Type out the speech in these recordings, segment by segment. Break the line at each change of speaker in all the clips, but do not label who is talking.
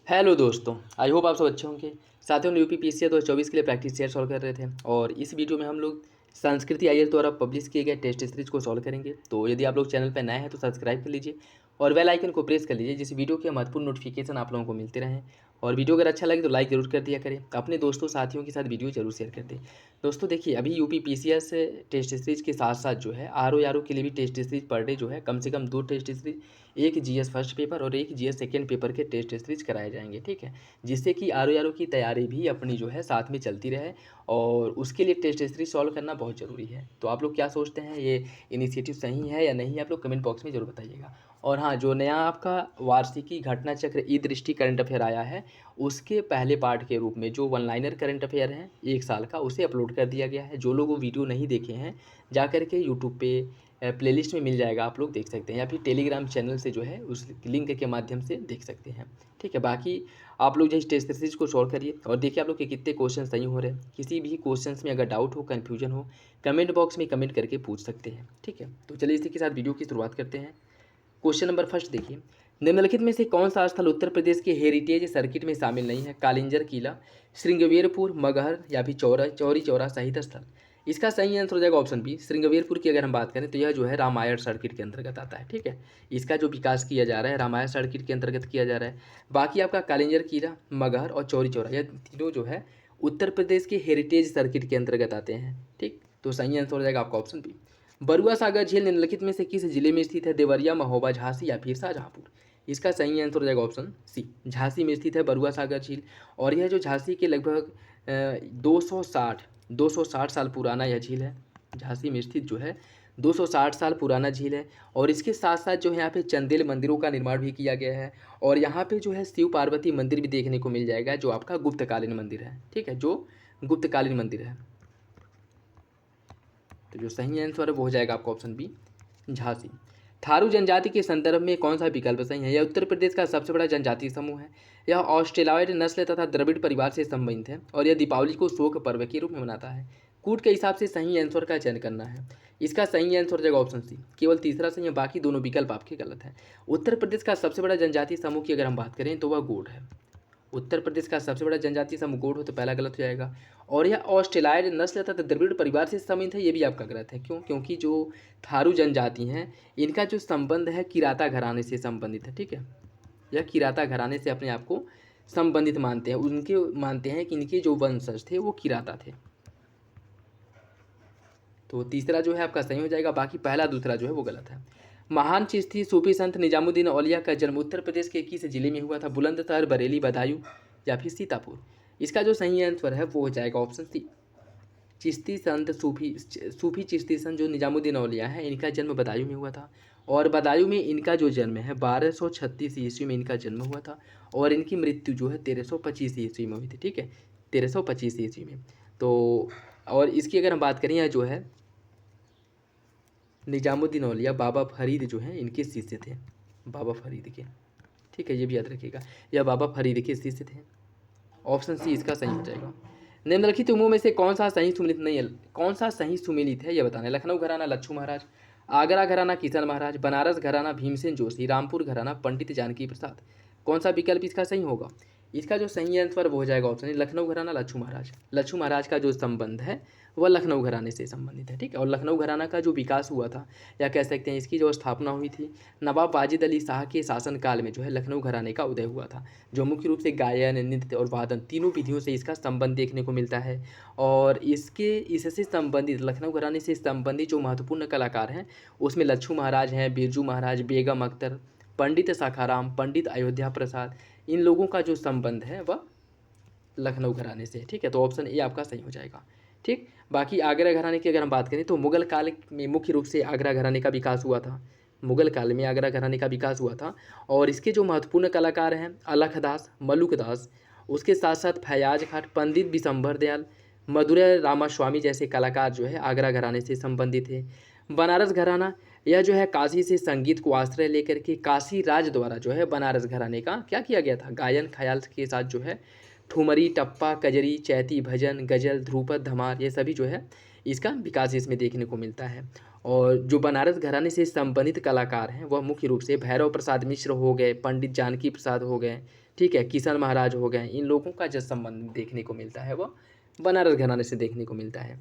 Hello दोस्तों, I hope आप सब अच्छे होंगे। साथियों, हम यूपी पीसीआर 2024 के लिए प्रैक्टिस सेट सॉल्व कर रहे थे और इस वीडियो में हम लोग संस्कृति आईएएस द्वारा पब्लिश किए गए टेस्ट सीरीज को सॉल्व करेंगे। तो यदि आप लोग चैनल पर नए हैं तो सब्सक्राइब कर लीजिए और बेल आइकन को प्रेस कर लीजिए, जिस वीडियो के महत्वपूर्ण नोटिफिकेशन आप लोगों को मिलते रहें। और वीडियो अगर अच्छा लगे तो लाइक जरूर कर दिया करें, अपने दोस्तों साथियों के साथ वीडियो जरूर शेयर कर दें। दोस्तों देखिए, अभी यूपी पीसीआर से टेस्ट सीरीज के साथ साथ जो है आर के लिए भी टेस्ट सीरीज पर डे जो है कम से कम 2 टेस्ट सीरीज, एक जीएस फर्स्ट पेपर और एक जीएस सेकेंड पेपर के टेस्ट सीरीज कराए जाएंगे। ठीक है, जिससे कि आर की तैयारी भी अपनी जो है साथ में चलती रहे और उसके लिए टेस्ट सीरीज सॉल्व करना बहुत ज़रूरी है। तो आप लोग क्या सोचते हैं, ये इनिशिएटिव सही है या नहीं, आप लोग कमेंट बॉक्स में ज़रूर बताइएगा। और हाँ, जो नया आपका वार्षिकी घटना चक्र ई दृष्टि करंट अफेयर आया है, उसके पहले पार्ट के रूप में जो वन लाइनर करंट अफेयर है 1 साल का, उसे अपलोड कर दिया गया है। जो लोग वो वीडियो नहीं देखे हैं, जा कर के यूट्यूब पे प्लेलिस्ट में मिल जाएगा, आप लोग देख सकते हैं, या फिर टेलीग्राम चैनल से जो है उस लिंक के माध्यम से देख सकते हैं। ठीक है, बाकी आप लोग जो इस टेस्ट सीरीज को सॉल्व करिए और देखिए आप लोग के कितने क्वेश्चन सही हो रहे हैं। किसी भी क्वेश्चंस में अगर डाउट हो, कन्फ्यूजन हो, कमेंट बॉक्स में कमेंट करके पूछ सकते हैं। ठीक है, तो चलिए इसी के साथ वीडियो की शुरुआत करते हैं। क्वेश्चन नंबर फर्स्ट देखिए, निम्नलिखित में से कौन सा स्थल उत्तर प्रदेश के हेरिटेज सर्किट में शामिल नहीं है? कालिंजर किला, श्रृंगवेरपुर, मगहर या फिर चौरी चौरा शहीद स्थल। इसका सही आंसर हो जाएगा ऑप्शन बी, श्रृंगवेरपुर की अगर हम बात करें तो यह जो है रामायण सर्किट के अंतर्गत आता है। ठीक है, इसका जो विकास किया जा रहा है रामायण सर्किट के अंतर्गत किया जा रहा है। बाकी आपका कालिंजर किला, मगहर और चौरी चौरा, यह तीनों जो है उत्तर प्रदेश के हेरिटेज सर्किट के अंतर्गत आते हैं। ठीक, तो सही आंसर हो जाएगा आपका ऑप्शन बी। बरुआ सागर झील निम्नलिखित में से किस जिले में स्थित है? देवरिया, महोबा, झांसी या फिर शाहजहांपुर। इसका सही आंसर हो जाएगा ऑप्शन सी, झांसी में स्थित है बरुआ सागर झील। और यह जो झांसी के लगभग 260 साल पुराना यह झील है। झांसी में स्थित जो है 260 साल पुराना झील है। और इसके साथ साथ जो है यहाँ पे चंदेल मंदिरों का निर्माण भी किया गया है। और यहाँ पे जो है शिव पार्वती मंदिर भी देखने को मिल जाएगा, जो आपका गुप्तकालीन मंदिर है। ठीक है, जो गुप्तकालीन मंदिर है। तो जो सही आंसर है वो हो जाएगा आपका ऑप्शन बी, झांसी। थारू जनजाति के संदर्भ में कौन सा विकल्प सही है? यह उत्तर प्रदेश का सबसे बड़ा जनजातीय समूह है। यह ऑस्ट्रेलॉयड नस्ल तथा द्रविड़ परिवार से संबंधित है और यह दीपावली को शोक पर्व के रूप में मनाता है। कूट के हिसाब से सही आंसर का चयन करना है। इसका सही आंसर हो जाएगा ऑप्शन सी, केवल तीसरा सही है, बाकी दोनों विकल्प आपके गलत हैं। उत्तर प्रदेश का सबसे बड़ा जनजातीय समूह की अगर हम बात करें तो वह गोंड है। उत्तर प्रदेश का सबसे बड़ा जनजातीय समूह गोंड हो तो पहला गलत हो जाएगा। और यह ऑस्ट्रेलाइड नस्ल तथा द्रविड़ परिवार से संबंधित है, ये भी आपका गलत है। क्यों? क्योंकि जो थारू जनजाति हैं, इनका जो संबंध है किराता घराने से संबंधित है। ठीक है, यह किराता घराने से अपने आप को संबंधित मानते हैं। उनके मानते हैं कि इनके जो वंशज थे वो किराता थे। तो तीसरा जो है आपका सही हो जाएगा, बाकी पहला दूसरा जो है वो गलत है। महान चिश्ती सूफी संत निजामुद्दीन औलिया का जन्म उत्तर प्रदेश के किस जिले में हुआ था? बुलंदशहर, बरेली, बदायूं या फिर सीतापुर। इसका जो सही आंसर है वो हो जाएगा ऑप्शन सी, चिश्ती संत सूफी चिश्ती संत जो निजामुद्दीन औलिया है, इनका जन्म बदायूं में हुआ था। और बदायूं में इनका जो जन्म है 1236 ईस्वी में इनका जन्म हुआ था। और इनकी मृत्यु जो है 1325 ईस्वी में हुई थी। ठीक है, 1325 ईस्वी में। तो और इसकी अगर हम बात करें, यह जो है निजामुद्दीन औलिया बाबा फरीद जो हैं इनके शिष्य थे, बाबा फरीद के। ठीक है, ये भी याद रखिएगा, यह बाबा फरीद के शिष्य थे। ऑप्शन सी इसका सही हो जाएगा। निम्नलिखित उमों में से कौन सा सही सुमिलित नहीं है? कौन सा सही सुमिलित है यह बताना है। लखनऊ घराना लच्छू महाराज, आगरा घराना किशन महाराज, बनारस घराना भीमसेन जोशी, रामपुर घराना पंडित जानकी प्रसाद। कौन सा विकल्प इसका सही होगा? इसका जो सही आंसर वो हो जाएगा ऑप्शन लखनऊ घराना लच्छू महाराज। लच्छू महाराज का जो संबंध है वह लखनऊ घराने से संबंधित है। ठीक है, और लखनऊ घराना का जो विकास हुआ था, या कह सकते हैं इसकी जो स्थापना हुई थी, नवाब वाजिद अली शाह के शासनकाल में जो है लखनऊ घराने का उदय हुआ था, जो मुख्य रूप से गायन, नृत्य और वादन तीनों विधियों से इसका संबंध देखने को मिलता है। और इससे संबंधित लखनऊ घराने से संबंधित जो महत्वपूर्ण कलाकार हैं उसमें लच्छू महाराज हैं, बिरजू महाराज, बेगम अख्तर, पंडित साखाराम, पंडित अयोध्या प्रसाद, इन लोगों का जो संबंध है वह लखनऊ घराने से। ठीक है, तो ऑप्शन ए आपका सही हो जाएगा। ठीक, बाकी आगरा घराने की अगर हम बात करें तो मुगल काल में मुख्य रूप से आगरा घराने का विकास हुआ था। मुगल काल में आगरा घराने का विकास हुआ था। और इसके जो महत्वपूर्ण कलाकार हैं अलखदास, मलुकदास, उसके साथ साथ फयाज खान, पंडित बिशंबर दयाल, मधुरै रामास्वामी जैसे कलाकार जो है आगरा घराने से संबंधित थे। बनारस घराना, यह जो है काशी से संगीत को आश्रय लेकर के काशी राज द्वारा जो है बनारस घराने का क्या किया गया था? गायन ख्याल के साथ जो है ठुमरी, टप्पा, कजरी, चैती, भजन, गजल, ध्रुपद, धमार, ये सभी जो है इसका विकास इसमें देखने को मिलता है। और जो बनारस घराने से संबंधित कलाकार हैं वह मुख्य रूप से भैरव प्रसाद मिश्र हो गए, पंडित जानकी प्रसाद हो गए, ठीक है, किशन महाराज हो गए, इन लोगों का जो संबंध देखने को मिलता है वह बनारस घराने से देखने को मिलता है।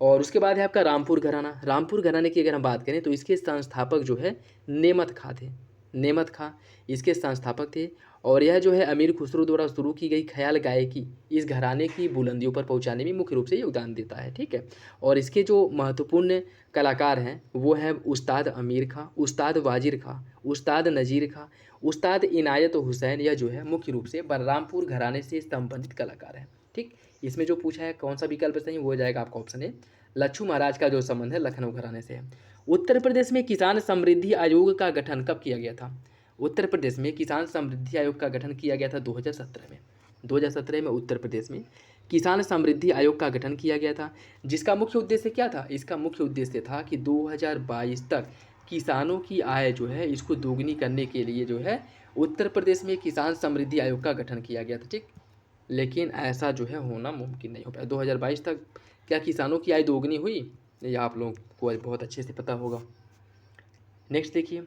और उसके बाद है आपका रामपुर घराना। रामपुर घराने की अगर हम बात करें तो इसके संस्थापक जो है नेमत खां थे। नेमत खां इसके संस्थापक थे और यह जो है अमीर खुसरो द्वारा शुरू की गई ख्याल गायकी इस घराने की बुलंदियों पर पहुंचाने में मुख्य रूप से योगदान देता है। ठीक है, और इसके जो महत्वपूर्ण कलाकार हैं वो हैं उस्ताद अमीर खां, उस्ताद वाजिर खां, उस्ताद नज़ीर खां, उस्ताद इनायत हुसैन। यह जो है मुख्य रूप से बलरामपुर घराने से संबंधित कलाकार हैं। ठीक, इसमें जो पूछा है कौन सा विकल्प सही, वो हो जाएगा आपका ऑप्शन ए, लच्छू महाराज का जो संबंध है लखनऊ घराने से है। उत्तर प्रदेश में किसान समृद्धि आयोग का गठन कब किया गया था? उत्तर प्रदेश में किसान समृद्धि आयोग का गठन किया गया था 2017 में। 2017 में उत्तर प्रदेश में किसान समृद्धि आयोग का गठन किया गया था, जिसका मुख्य उद्देश्य क्या था? इसका मुख्य उद्देश्य था कि 2022 तक किसानों की आय जो है इसको दोगुनी करने के लिए जो है उत्तर प्रदेश में किसान समृद्धि आयोग का गठन किया गया था। ठीक, लेकिन ऐसा जो है होना मुमकिन नहीं हो पाया। 2022 तक क्या किसानों की आय दोगुनी हुई? ये आप लोगों को बहुत अच्छे से पता होगा। नेक्स्ट देखिए,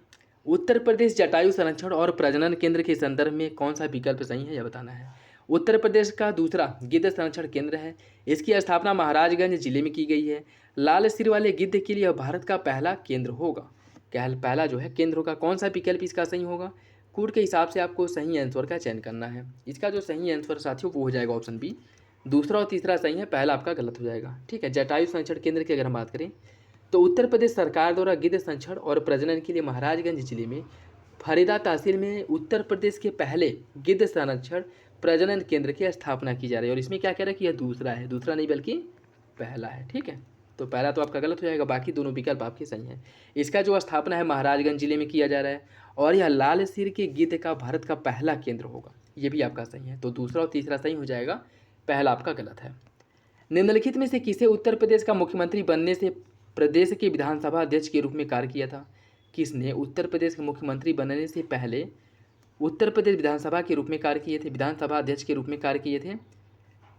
उत्तर प्रदेश जटायु संरक्षण और प्रजनन केंद्र के संदर्भ में कौन सा विकल्प सही है यह बताना है। उत्तर प्रदेश का दूसरा गिद्ध संरक्षण केंद्र है। इसकी स्थापना महाराजगंज जिले में की गई है। लाल सिर वाले गिद्ध के लिए यह भारत का पहला केंद्र होगा। क्या पहला जो है केंद्र होगा? कौन सा विकल्प इसका सही होगा? कोड के हिसाब से आपको सही आंसर का चयन करना है। इसका जो सही आंसर साथियों वो हो जाएगा ऑप्शन बी। दूसरा और तीसरा सही है, पहला आपका गलत हो जाएगा। ठीक है, जटायु संरक्षण केंद्र की अगर हम बात करें तो उत्तर प्रदेश सरकार द्वारा गिद्ध संरक्षण और प्रजनन के लिए महाराजगंज जिले में फरीदा तहसील में उत्तर प्रदेश के पहले गिद्ध संरक्षण प्रजनन केंद्र की स्थापना की जा रही है। और इसमें क्या कह रहा है कि यह दूसरा है, दूसरा नहीं बल्कि पहला है। ठीक है, तो पहला तो आपका गलत हो जाएगा, बाकी दोनों विकल्प आपके सही हैं। इसका जो स्थापना है महाराजगंज जिले में किया जा रहा है और यह लाल सिर के गिद्ध का भारत का पहला केंद्र होगा, ये भी आपका सही है। तो दूसरा और तीसरा सही हो जाएगा, पहला आपका गलत है। निम्नलिखित में से किसे उत्तर प्रदेश का मुख्यमंत्री बनने से प्रदेश के विधानसभा अध्यक्ष के रूप में कार्य किया था? किसने उत्तर प्रदेश के मुख्यमंत्री बनने से पहले उत्तर प्रदेश विधानसभा के रूप में कार्य किए थे, विधानसभा अध्यक्ष के रूप में कार्य किए थे?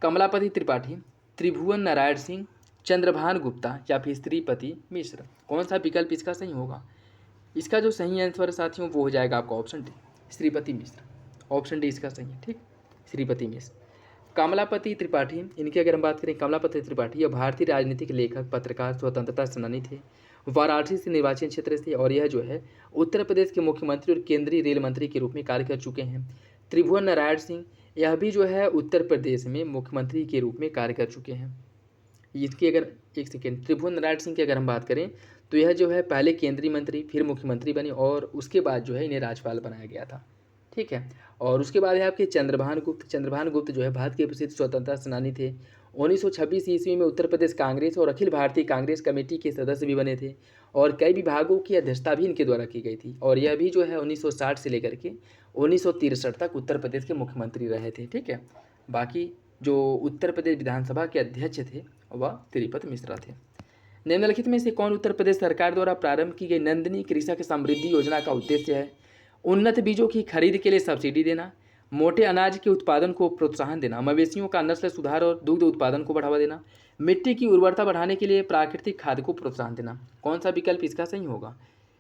कमलापति त्रिपाठी, त्रिभुवन नारायण सिंह, चंद्रभान गुप्ता या फिर श्रीपति मिश्र। कौन सा विकल्प इसका सही होगा? इसका जो सही आंसर साथियों वो हो जाएगा आपका ऑप्शन डी, श्रीपति मिश्र। ऑप्शन डी इसका सही है। ठीक, श्रीपति मिश्र। कमलापति त्रिपाठी, इनकी अगर हम बात करें, कमलापति त्रिपाठी यह भारतीय राजनीतिक लेखक, पत्रकार, स्वतंत्रता सेनानी थे। वाराणसी से निर्वाचन क्षेत्र से और यह जो है उत्तर प्रदेश के मुख्यमंत्री और केंद्रीय रेल मंत्री के रूप में कार्य कर चुके हैं। त्रिभुवन नारायण सिंह यह भी जो है उत्तर प्रदेश में मुख्यमंत्री के रूप में कार्य कर चुके हैं। इसकी अगर एक सेकेंड, त्रिभुवन नारायण सिंह की अगर हम बात करें तो यह जो है पहले केंद्रीय मंत्री फिर मुख्यमंत्री बने और उसके बाद जो है इन्हें राज्यपाल बनाया गया था। ठीक है, और उसके बाद है आपके चंद्रभान गुप्त। चंद्रभान गुप्त जो है भारत के प्रसिद्ध स्वतंत्रता सेनानी थे। 1926 ईस्वी में उत्तर प्रदेश कांग्रेस और अखिल भारतीय कांग्रेस कमेटी के सदस्य भी बने थे और कई विभागों की अध्यक्षता भी इनके द्वारा की गई थी। और यह भी जो है 1960 से लेकर के 1963 तक उत्तर प्रदेश के मुख्यमंत्री रहे थे। ठीक है, बाकी जो उत्तर प्रदेश विधानसभा के अध्यक्ष थे वह त्रिपति मिश्रा थे। निम्नलिखित में से कौन उत्तर प्रदेश सरकार द्वारा प्रारंभ की गई नंदिनी कृषक समृद्धि योजना का उद्देश्य है? उन्नत बीजों की खरीद के लिए सब्सिडी देना, मोटे अनाज के उत्पादन को प्रोत्साहन देना, मवेशियों का नस्ल सुधार और दुग्ध उत्पादन को बढ़ावा देना, मिट्टी की उर्वरता बढ़ाने के लिए प्राकृतिक खाद को प्रोत्साहन देना। कौन सा विकल्प इसका सही होगा?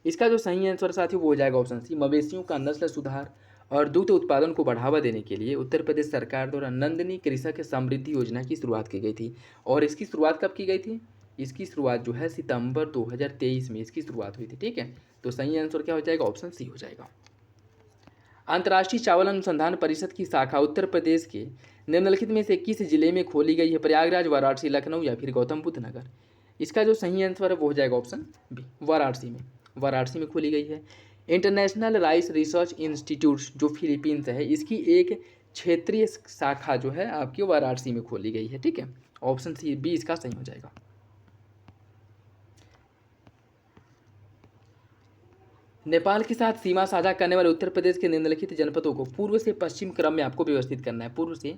इसका जो सही आंसर साथियों वो हो जाएगा ऑप्शन सी, मवेशियों का नस्ल सुधार और दुग्ध उत्पादन को बढ़ावा देने के लिए उत्तर प्रदेश सरकार द्वारा नंदिनी कृषक समृद्धि योजना की शुरुआत की गई थी। और इसकी शुरुआत कब की गई थी? इसकी शुरुआत जो है सितंबर 2023 में इसकी शुरुआत हुई थी। ठीक है, तो सही आंसर क्या हो जाएगा? ऑप्शन सी हो जाएगा। अंतर्राष्ट्रीय चावल अनुसंधान परिषद की शाखा उत्तर प्रदेश के निम्नलिखित में से किस जिले में खोली गई है? प्रयागराज, वाराणसी, लखनऊ या फिर गौतम बुद्ध नगर। इसका जो सही आंसर है वो हो जाएगा ऑप्शन बी, वाराणसी में। वाराणसी में खोली गई है। इंटरनेशनल राइस रिसर्च इंस्टीट्यूट जो फिलीपींस है इसकी एक क्षेत्रीय शाखा जो है आपकी वाराणसी में खोली गई है। ठीक है, ऑप्शन सी बी इसका सही हो जाएगा। नेपाल के साथ सीमा साझा करने वाले उत्तर प्रदेश के निम्नलिखित जनपदों को पूर्व से पश्चिम क्रम में आपको व्यवस्थित करना है। पूर्व से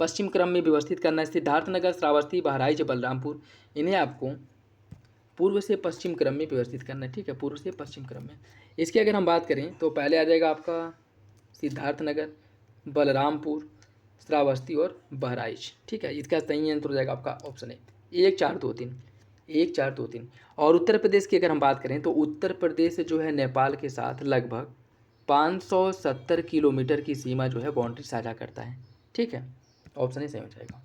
पश्चिम क्रम में व्यवस्थित करना है। सिद्धार्थनगर, श्रावस्ती, बहराइच, बलरामपुर, इन्हें आपको पूर्व से पश्चिम क्रम में व्यवस्थित करना है। ठीक है, पूर्व से पश्चिम क्रम में। इसकी अगर हम बात करें तो पहले आ जाएगा आपका सिद्धार्थनगर, बलरामपुर, श्रावस्ती और बहराइच। ठीक है, इसका सही आंसर हो जाएगा आपका ऑप्शन ए, 1 4 2 3, 1 4 2 3। और उत्तर प्रदेश की अगर हम बात करें तो उत्तर प्रदेश जो है नेपाल के साथ लगभग 570 किलोमीटर की सीमा जो है बाउंड्री साझा करता है। ठीक है, ऑप्शन ए सही हो जाएगा।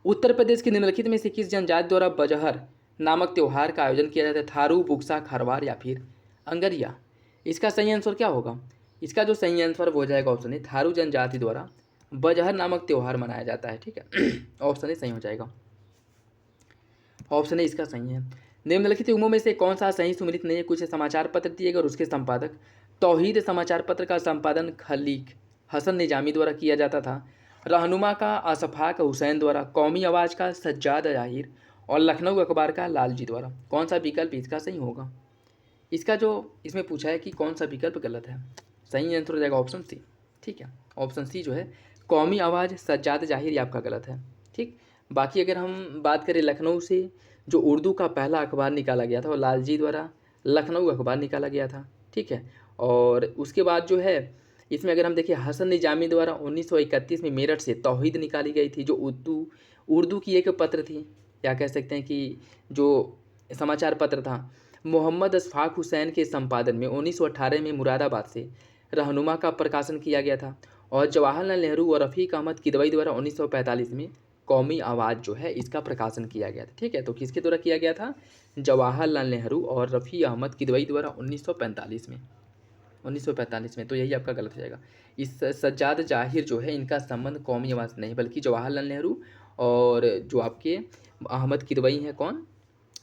उत्तर प्रदेश के निम्नलिखित में से किस जनजाति द्वारा बजहर नामक त्योहार का आयोजन किया जाता है? थारू, बुक्सा, खरवार या फिर अंगरिया? इसका सही आंसर क्या होगा? इसका जो सही आंसर वो हो जाएगा ऑप्शन ए, थारू जनजाति द्वारा बजहर नामक त्योहार मनाया जाता है। ठीक है, ऑप्शन ए सही हो जाएगा। ऑप्शन ए इसका सही है। निम्नलिखित युग्मों में से कौन सा सही सुमिलित नहीं है? कुछ समाचार पत्र दिए गए और उसके संपादक। तौहीद समाचार पत्र का संपादन खलीक हसन निजामी द्वारा किया जाता था। रहनुमा का अशफाक हुसैन द्वारा। कौमी आवाज़ का सज्जाद जाहिर और लखनऊ अखबार का लालजी द्वारा। कौन सा विकल्प इसका सही होगा? इसका जो इसमें पूछा है कि कौन सा विकल्प गलत है, सही आंसर हो जाएगा ऑप्शन सी। ठीक है, ऑप्शन सी जो है कौमी आवाज़ सज्जाद जाहिर ये आपका गलत है। ठीक, बाकी अगर हम बात करें लखनऊ से जो उर्दू का पहला अखबार निकाला गया था वो लालजी द्वारा लखनऊ अखबार निकाला गया था। ठीक है, और उसके बाद जो है इसमें अगर हम देखें हसन निजामी द्वारा 1931 में मेरठ से तौहीद निकाली गई थी, जो उर्दू की एक पत्र थी, या कह सकते हैं कि जो समाचार पत्र था। मोहम्मद अशफाक हुसैन के संपादन में 1918 में मुरादाबाद से रहनुमा का प्रकाशन किया गया था। और जवाहरलाल नेहरू और रफ़ीक अहमद किदवई द्वारा 1945 में कौमी आवाज़ जो है इसका प्रकाशन किया गया था। ठीक है, तो किसके द्वारा किया गया था? जवाहरलाल नेहरू और रफ़ी अहमद किदवई द्वारा 1945 में। 1945 में, तो यही आपका गलत हो जाएगा। इस सज्जाद जाहिर जो है इनका संबंध कौमी आवाज़ नहीं बल्कि जवाहरलाल नेहरू और जो आपके अहमद किदवई हैं, कौन?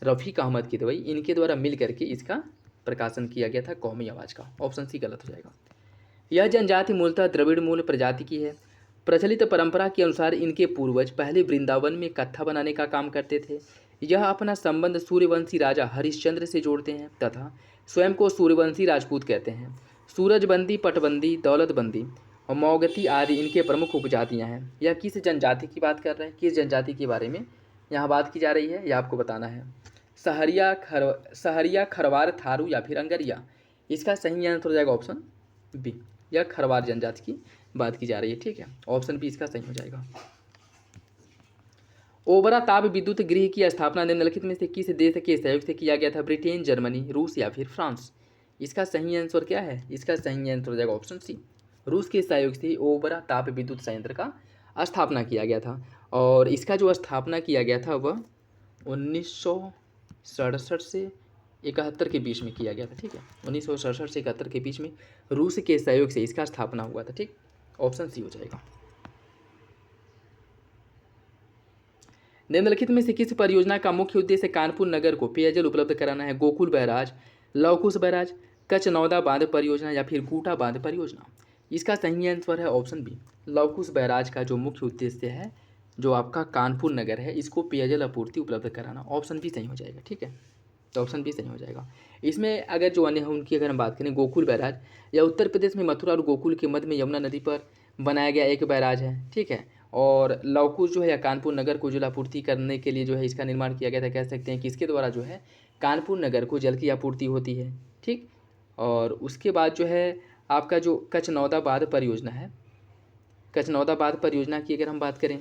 रफ़ीक अहमद किदवई, इनके द्वारा मिल करके इसका प्रकाशन किया गया था कौमी आवाज़ का। ऑप्शन सी गलत हो जाएगा। यह जनजाति मूलतः द्रविड़ मूल प्रजाति की है। प्रचलित परंपरा के अनुसार इनके पूर्वज पहले वृंदावन में कत्था बनाने का काम करते थे। यह अपना संबंध सूर्यवंशी राजा हरिश्चंद्र से जोड़ते हैं तथा स्वयं को सूर्यवंशी राजपूत कहते हैं। सूरजबंदी, पटबंदी, दौलतबंदी और मौगती आदि इनके प्रमुख उपजातियां हैं। यह किस जनजाति की बात कर रहे हैं? किस जनजाति के बारे में यहाँ बात की जा रही है, यह आपको बताना है। सहरिया, खरवार, थारू या फिर अंगरिया? इसका सही आंसर हो जाएगा ऑप्शन बी, यह खरवार जनजाति की बात की जा रही है। ठीक है, ऑप्शन बी इसका सही हो जाएगा। ओबरा ताप विद्युत गृह की स्थापना निम्नलिखित में से किस देश के सहयोग से किया गया था? ब्रिटेन, जर्मनी, रूस या फिर फ्रांस? इसका सही आंसर क्या है? इसका सही आंसर हो जाएगा ऑप्शन सी, रूस के सहयोग से ओबरा ताप विद्युत संयंत्र का स्थापना किया गया था। और इसका जो स्थापना किया गया था वह 1967 से 71 के बीच में किया गया था। ठीक है, 1967 से 71 के बीच में रूस के सहयोग से इसका स्थापना हुआ था। ठीक, ऑप्शन सी हो जाएगा। निम्नलिखित में से किस परियोजना का मुख्य उद्देश्य कानपुर नगर को पेयजल उपलब्ध कराना है? गोकुल बैराज, लवकुश बैराज, कचनौदा बांध परियोजना या फिर गूटा बांध परियोजना? इसका सही आंसर है ऑप्शन बी, लवकुश बैराज का जो मुख्य उद्देश्य है जो आपका कानपुर नगर है इसको पेयजल आपूर्ति उपलब्ध कराना। ऑप्शन बी सही हो जाएगा। ठीक है, तो ऑप्शन बी सही हो जाएगा। इसमें अगर जो अन्य उनकी अगर हम बात करें, गोकुल बैराज या उत्तर प्रदेश में मथुरा और गोकुल के मध्य में यमुना नदी पर बनाया गया एक बैराज है। ठीक है, और लवकुश जो है या कानपुर नगर को जल आपूर्ति करने के लिए जो है इसका निर्माण किया गया था। कह सकते हैं कि इसके द्वारा जो है कानपुर नगर को जल की आपूर्ति होती है। ठीक, और उसके बाद जो है आपका जो कचनौदा बांध परियोजना है, कचनौदा बांध परियोजना की अगर हम बात करें,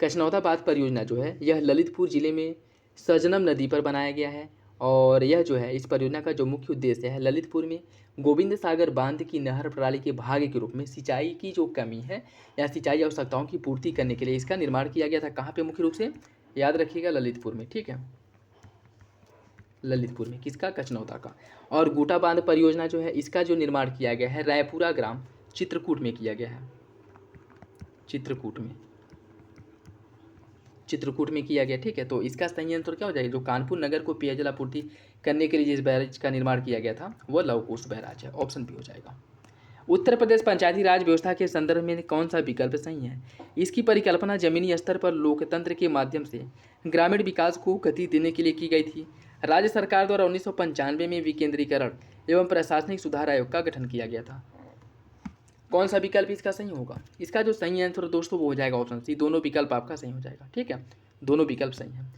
कचनौदा बांध परियोजना जो है यह ललितपुर जिले में सजनम नदी पर बनाया गया है। और यह जो है इस परियोजना का जो मुख्य उद्देश्य है ललितपुर में गोविंद सागर बांध की नहर प्रणाली के भाग के रूप में सिंचाई की जो कमी है या सिंचाई आवश्यकताओं की पूर्ति करने के लिए इसका निर्माण किया गया था। कहाँ पे मुख्य रूप से? याद रखिएगा, ललितपुर में। ठीक है, ललितपुर में, किसका? कचनौदा का। और गूटा बांध परियोजना जो है इसका जो निर्माण किया गया है रायपुरा ग्राम चित्रकूट में किया गया है। चित्रकूट में किया गया। ठीक है, तो इसका सही आंसर क्या हो जाएगा? जो कानपुर नगर को पेयजल आपूर्ति करने के लिए जिस बैराज का निर्माण किया गया था वह लवकुश बैराज है। ऑप्शन बी हो जाएगा। उत्तर प्रदेश पंचायती राज व्यवस्था के संदर्भ में कौन सा विकल्प सही है? इसकी परिकल्पना जमीनी स्तर पर लोकतंत्र के माध्यम से ग्रामीण विकास को गति देने के लिए की गई थी। राज्य सरकार द्वारा 1995 में विकेंद्रीकरण एवं प्रशासनिक सुधार आयोग का गठन किया गया था। कौन सा विकल्प इसका सही होगा? इसका जो सही आंसर दोस्तों वो हो जाएगा ऑप्शन सी, दोनों विकल्प आपका सही हो जाएगा। ठीक है, दोनों विकल्प सही हैं।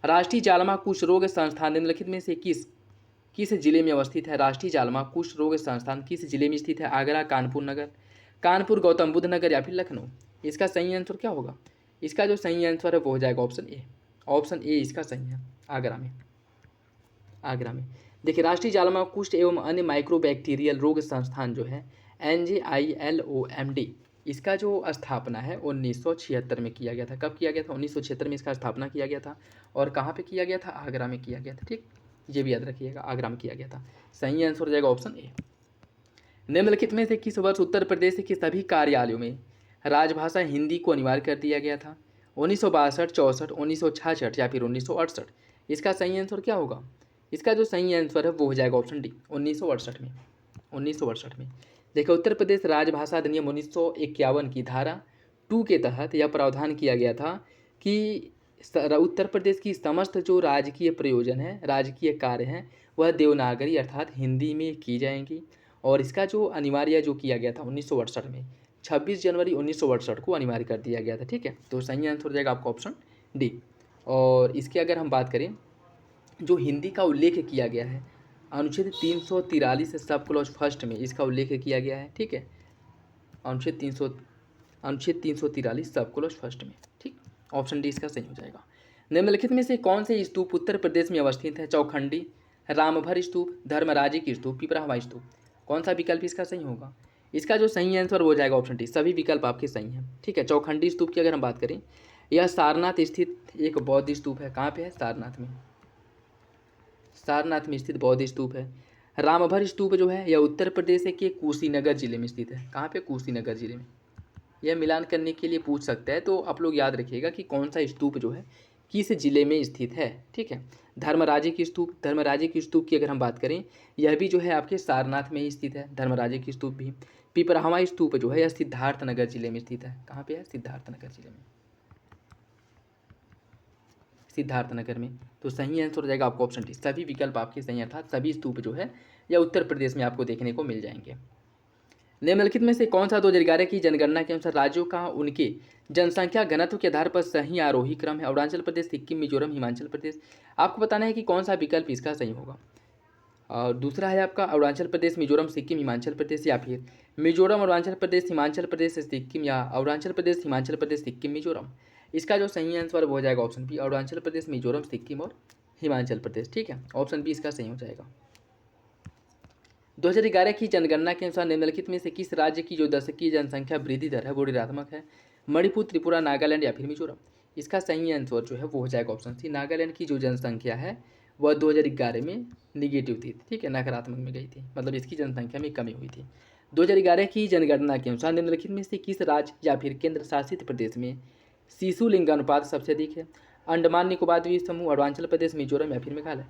राष्ट्रीय जालमा कुष्ठ रोग संस्थान निम्नलिखित में से किस जिले में अवस्थित है? राष्ट्रीय जालमा कुष्ठ रोग संस्थान किस जिले में स्थित है? आगरा, कानपुर नगर, कानपुर गौतम बुद्ध नगर या फिर लखनऊ? इसका सही आंसर क्या होगा? इसका जो सही आंसर है वो हो जाएगा ऑप्शन ए। ऑप्शन ए इसका सही है, आगरा में। देखिए राष्ट्रीय ज्वालामुखी कुष्ठ एवं अन्य माइक्रोबैक्टीरियल रोग संस्थान जो है NJILOMD, इसका जो स्थापना है 1976 में किया गया था। कब किया गया था? 1976 में इसका स्थापना किया गया था। और कहाँ पे किया गया था? आगरा में किया गया था। ठीक, ये भी याद रखिएगा, आगरा में किया गया था। सही आंसर हो जाएगा ऑप्शन ए। निम्नलिखित में से किस वर्ष उत्तर प्रदेश के सभी कार्यालयों में राजभाषा हिंदी को अनिवार्य कर दिया गया था? 1962, 64, 1966 या फिर 1968? इसका सही आंसर क्या होगा? इसका जो सही आंसर है वो हो जाएगा ऑप्शन डी, 1968 में। 1968 में देखिए उत्तर प्रदेश राजभाषा अधिनियम 1951 की धारा 2 के तहत यह प्रावधान किया गया था कि उत्तर प्रदेश की समस्त जो राजकीय प्रयोजन है, राजकीय कार्य हैं, वह देवनागरी अर्थात हिंदी में की जाएंगी। और इसका जो अनिवार्य जो किया गया था 1968 में, 26 जनवरी 1968 को अनिवार्य कर दिया गया था। ठीक है, तो सही आंसर हो जाएगा आपका ऑप्शन डी। और इसकी अगर हम बात करें, जो हिंदी का उल्लेख किया गया है अनुच्छेद 343 सब क्लॉज फर्स्ट में इसका उल्लेख किया गया है। ठीक है, अनुच्छेद 343 सब क्लॉज फर्स्ट में। ठीक, ऑप्शन डी इसका सही हो जाएगा। निम्नलिखित में से कौन से स्तूप उत्तर प्रदेश में अवस्थित है? चौखंडी, रामभर स्तूप, धर्मराजी की स्तूप, पिपरावा स्तूप? कौन सा विकल्प इसका सही होगा? इसका जो सही आंसर हो जाएगा ऑप्शन डी, सभी विकल्प आपके सही हैं। ठीक है, चौखंडी स्तूप की अगर हम बात करें, यह सारनाथ स्थित एक बौद्ध स्तूप है। कहाँ पे है? सारनाथ में। सारनाथ में स्थित बौद्ध स्तूप है। रामभर स्तूप जो है यह उत्तर प्रदेश के कुशीनगर जिले में स्थित है। कहाँ पे? कुशीनगर जिले में। यह मिलान करने के लिए पूछ सकता है, तो आप लोग याद रखिएगा कि कौन सा स्तूप जो है किस जिले में स्थित है। ठीक है, धर्मराजे की स्तूप, धर्मराजे की स्तूप की अगर हम बात करें, यह भी जो है आपके सारनाथ में ही स्थित है, धर्मराजे की स्तूप भी। पिपरावा स्तूप जो है यह सिद्धार्थनगर जिले में स्थित है। कहाँ पे है? सिद्धार्थनगर जिले में, सिद्धार्थनगर में। तो सही आंसर हो जाएगा आपको ऑप्शन डी, सभी विकल्प आपके सही, अर्थात सभी स्तूप जो है यह उत्तर प्रदेश में आपको देखने को मिल जाएंगे। निम्नलिखित में से कौन सा 2011 की जनगणना के अनुसार राज्यों का उनके जनसंख्या घनत्व के आधार पर सही आरोही क्रम है? अरुणाचल प्रदेश, सिक्किम, मिजोरम, हिमाचल प्रदेश? आपको बताना है कि कौन सा विकल्प इसका सही होगा। और दूसरा है आपका अरुणाचल प्रदेश, मिजोरम, सिक्किम, हिमाचल प्रदेश, या फिर मिजोरम, अरुणाचल प्रदेश, हिमाचल प्रदेश, सिक्किम, या अरुणाचल प्रदेश, हिमाचल प्रदेश, सिक्किम, मिजोरम? इसका जो सही आंसर हो जाएगा ऑप्शन बी, अरुणाचल प्रदेश, मिजोरम, सिक्किम और हिमाचल प्रदेश। ठीक है, ऑप्शन बी इसका सही हो जाएगा। 2011 की जनगणना के अनुसार निम्नलिखित में से किस राज्य की जो दशकीय जनसंख्या वृद्धि दर है वो ऋणात्मक है? मणिपुर, त्रिपुरा, नागालैंड या फिर मिजोरम? इसका सही आंसर जो है वो हो जाएगा ऑप्शन सी, नागालैंड की जो जनसंख्या है वह 2011 में निगेटिव थी। ठीक है, नकारात्मक में गई थी, मतलब इसकी जनसंख्या में कमी हुई थी। 2011 की जनगणना के अनुसार निम्नलिखित में से किस राज्य या फिर केंद्र शासित प्रदेश में शिशु लिंगानुपात सबसे अधिक है? अंडमान निकोबार द्वीप समूह, अरुणाचल प्रदेश, मिजोरम या फिर मेघालय?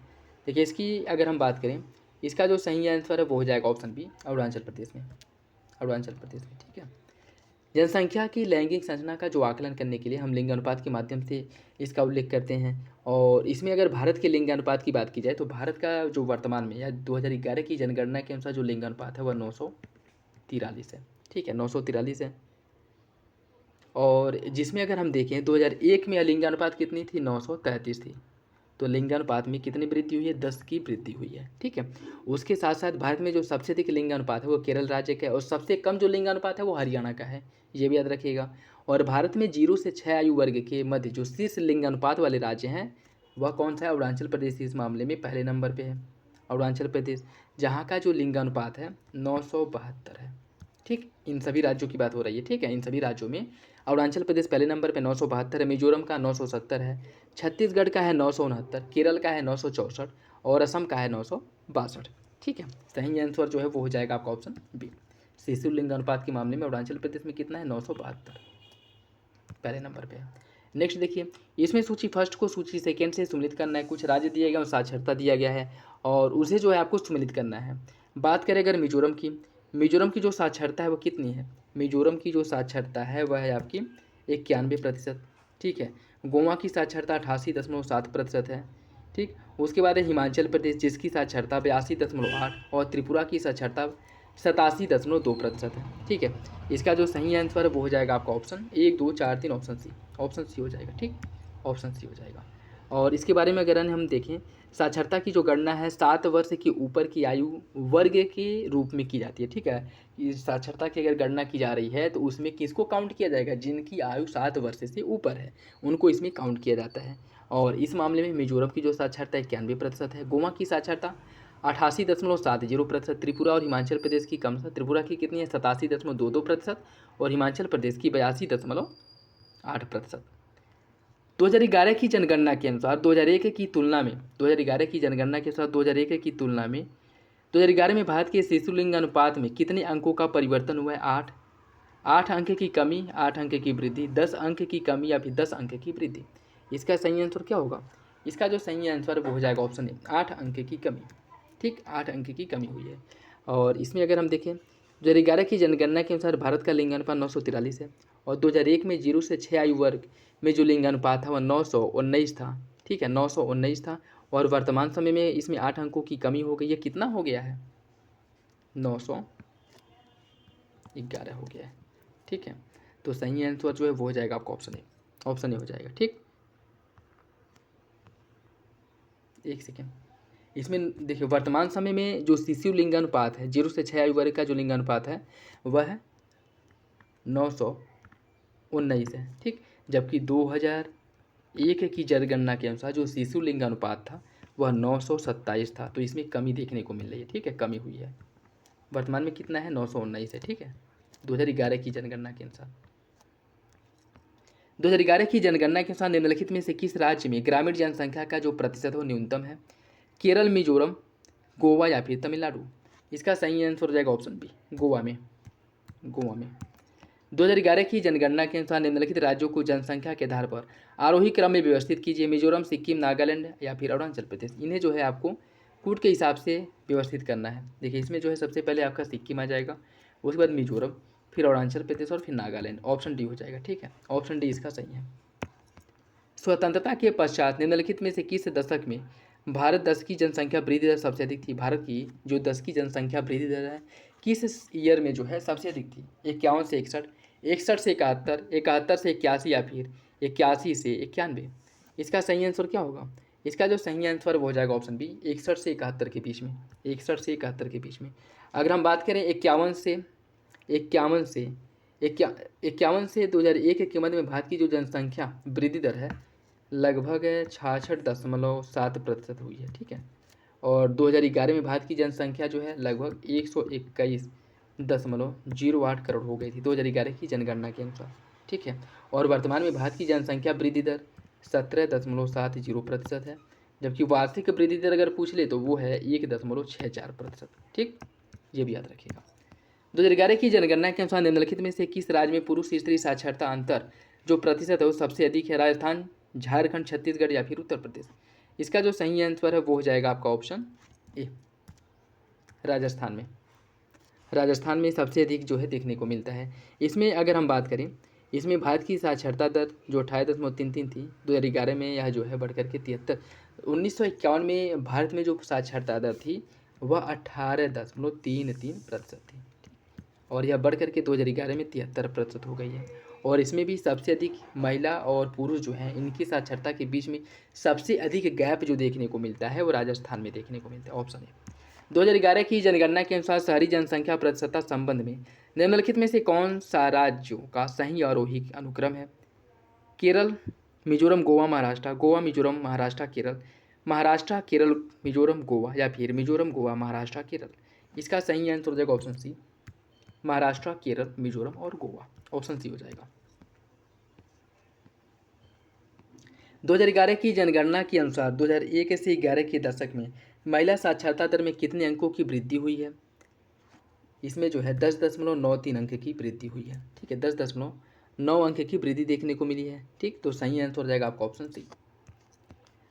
देखिए इसकी अगर हम बात करें, इसका जो सही आंसर है वो हो जाएगा ऑप्शन बी, अरुणाचल प्रदेश में, अरुणाचल प्रदेश में। ठीक है, जनसंख्या की लैंगिक संरचना का जो आकलन करने के लिए हम लिंग अनुपात के माध्यम से इसका उल्लेख करते हैं। और इसमें अगर भारत के लिंग अनुपात की बात की जाए तो भारत का जो वर्तमान में या 2011 की जनगणना के अनुसार जो लिंग अनुपात है वह 943 है। ठीक है, 943 है। और जिसमें अगर हम देखें 2001 में लिंगानुपात कितनी थी? 933 थी। तो लिंगानुपात में कितनी वृद्धि हुई है? 10 की वृद्धि हुई है। ठीक है, उसके साथ साथ भारत में जो सबसे अधिक लिंगानुपात है वो केरल राज्य का है, और सबसे कम जो लिंगानुपात है वो हरियाणा का है, ये भी याद रखिएगा। और भारत में 0 से 6 आयु वर्ग के मध्य जो शीर्ष लिंगानुपात वाले राज्य हैं वह कौन सा है? अरुणाचल प्रदेश इस मामले में पहले नंबर पर है। अरुणाचल प्रदेश, जहाँ का जो लिंगानुपात है 972 है। ठीक, इन सभी राज्यों की बात हो रही है। ठीक है, इन सभी राज्यों में अरुणाचल प्रदेश पहले नंबर पे 972 है, मिजोरम का 970 है, छत्तीसगढ़ का है 969, केरल का है 964 और असम का है 962। ठीक है, सही आंसर जो है वो हो जाएगा आपका ऑप्शन बी, शिशु लिंग अनुपात के मामले में अरुणाचल प्रदेश में कितना है? 972 पहले नंबर पे है। नेक्स्ट देखिए, इसमें सूची फर्स्ट को सूची सेकेंड से सम्मिलित करना है। कुछ राज्य दिए गए और साक्षरता दिया गया है और उसे जो है आपको सम्मिलित करना है। बात करें अगर मिजोरम की, मिजोरम की जो साक्षरता है वो कितनी है? मिजोरम की जो साक्षरता है वह है आपकी 91%। ठीक है, गोवा की साक्षरता 88.7% है। ठीक, उसके बाद है हिमाचल प्रदेश जिसकी साक्षरता 82.8 और त्रिपुरा की साक्षरता 87.2% है। ठीक है, इसका जो सही आंसर है वो हो जाएगा आपका option 1, 2, 4, 3, option C, option C हो जाएगा। ठीक, ऑप्शन सी हो जाएगा। और इसके बारे में अगर हम देखें, साक्षरता की जो गणना है 7 वर्ष के ऊपर की आयु वर्ग के रूप में की जाती है। ठीक है, इस साक्षरता की अगर गणना की जा रही है तो उसमें किसको काउंट किया जाएगा? जिनकी आयु 7 वर्ष से ऊपर है उनको इसमें काउंट किया जाता है। और इस मामले में मिजोरम की जो साक्षरता 91% है, गोवा की साक्षरता 88.70%। त्रिपुरा और हिमाचल प्रदेश की कम था, त्रिपुरा की कितनी है 87.22% और हिमाचल प्रदेश की 82.8%। 2011 की जनगणना के अनुसार 2001 की तुलना में 2011 की जनगणना के अनुसार 2001 की तुलना में 2011 में भारत के शिशु लिंग अनुपात में कितने अंकों का परिवर्तन हुआ है? 8 अंक की कमी, 8 अंक की वृद्धि, 10 अंक की कमी या फिर 10 अंक की वृद्धि। इसका सही आंसर क्या होगा? इसका जो सही आंसर वो हो जाएगा ऑप्शन ए, 8 अंक की कमी। ठीक, 8 अंक की कमी हुई है। और इसमें अगर हम देखें 2011 की जनगणना के अनुसार भारत का लिंग अनुपात 943 है और 2001 में 0 से 6 आयु वर्ग में जो लिंग अनुपात था वह 919 था। ठीक है, 919 था और वर्तमान समय में इसमें 8 अंकों की कमी हो गई है। कितना हो गया है? 911 हो गया है। ठीक है, तो सही आंसर जो है वो हो जाएगा आपका ऑप्शन ए, ऑप्शन ए हो जाएगा। ठीक, एक सेकेंड, इसमें देखिए वर्तमान समय में जो शिशु लिंगानुपात है 0 से 6 आयु वर्ग का जो लिंगानुपात है वह है 919 है। ठीक, जबकि 2001 की जनगणना के अनुसार जो शिशु लिंगानुपात था वह 927 था। तो इसमें कमी देखने को मिल रही है। ठीक है, कमी हुई है। वर्तमान में कितना है? 919 है। ठीक है, 2011 की जनगणना के अनुसार। 2011 की जनगणना के अनुसार निम्नलिखित में से किस राज्य में ग्रामीण जनसंख्या का जो प्रतिशत है वो न्यूनतम है? केरल, मिजोरम, गोवा या फिर तमिलनाडु। इसका सही आंसर हो जाएगा ऑप्शन बी, गोवा में। 2011 की जनगणना के अनुसार निम्नलिखित राज्यों को जनसंख्या के आधार पर आरोही क्रम में व्यवस्थित कीजिए। मिजोरम, सिक्किम, नागालैंड या फिर अरुणाचल प्रदेश। इन्हें जो है आपको कूट के हिसाब से व्यवस्थित करना है। देखिए इसमें जो है सबसे पहले आपका सिक्किम आ जाएगा, उसके बाद मिजोरम, फिर अरुणाचल प्रदेश और फिर नागालैंड। ऑप्शन डी हो जाएगा। ठीक है, ऑप्शन डी इसका सही है। स्वतंत्रता के पश्चात निम्नलिखित में से किस दशक में भारत 10 की जनसंख्या वृद्धि दर सबसे अधिक थी? भारत की जो 10 की जनसंख्या वृद्धि दर है किस ईयर में जो है सबसे अधिक थी? 51 से 61, 61 से 71, 71 से 81 या फिर 81 से 91। इसका सही आंसर क्या होगा? इसका जो सही आंसर वो हो जाएगा ऑप्शन बी, 61 से 71 के बीच में। 61 से 71 के बीच में। अगर हम बात करें 51 से 2001 के मध्य में भारत की जो जनसंख्या वृद्धि दर है लगभग 66.7% हुई है। ठीक है, और 2011 में भारत की जनसंख्या जो है लगभग 121.08 करोड़ हो गई थी 2011 की जनगणना के अनुसार। ठीक है, और वर्तमान में भारत की जनसंख्या वृद्धि दर 17.70% है, जबकि वार्षिक वृद्धि दर अगर पूछ ले तो वो है 1.64%। ठीक, ये भी याद रखिएगा। 2011 की जनगणना के अनुसार निम्नलिखित में से किस राज्य में पुरुष स्त्री साक्षरता अंतर जो प्रतिशत है वो सबसे अधिक है? राजस्थान, झारखंड, छत्तीसगढ़ या फिर उत्तर प्रदेश। इसका जो सही आंसर है वो हो जाएगा आपका ऑप्शन ए, राजस्थान में। राजस्थान में सबसे अधिक जो है देखने को मिलता है। इसमें अगर हम बात करें, इसमें भारत की साक्षरता दर जो 28.33 थी 2011 में, यह जो है बढ़कर के 73। 1951 में भारत में जो साक्षरता दर थी वह 18.33% थी और यह बढ़ करके 2011 में 73% हो गई है। और इसमें भी सबसे अधिक महिला और पुरुष जो हैं इनकी साक्षरता के बीच में सबसे अधिक गैप जो देखने को मिलता है वो राजस्थान में देखने को मिलता है। ऑप्शन है। 2011 की जनगणना के अनुसार शहरी जनसंख्या प्रतिशतता संबंध में निम्नलिखित में से कौन सा राज्यों का सही आरोही अनुक्रम है? केरल, मिजोरम, गोवा, महाराष्ट्र। गोवा, मिजोरम, महाराष्ट्र, केरल। महाराष्ट्र, केरल, मिजोरम, गोवा या फिर मिजोरम, गोवा, महाराष्ट्र, केरल। इसका सही आंसर हो जाएगा ऑप्शन सी, महाराष्ट्र, केरल, मिजोरम और गोवा। ऑप्शन सी हो जाएगा। 2011 की जनगणना के अनुसार 2001 से 11 के दशक में महिला साक्षरता दर में कितने अंकों की वृद्धि हुई है? इसमें जो है 10.93 अंक की वृद्धि हुई है। ठीक है, 10.9 अंक की वृद्धि देखने को मिली है। ठीक, तो सही आंसर हो जाएगा आपका ऑप्शन सी।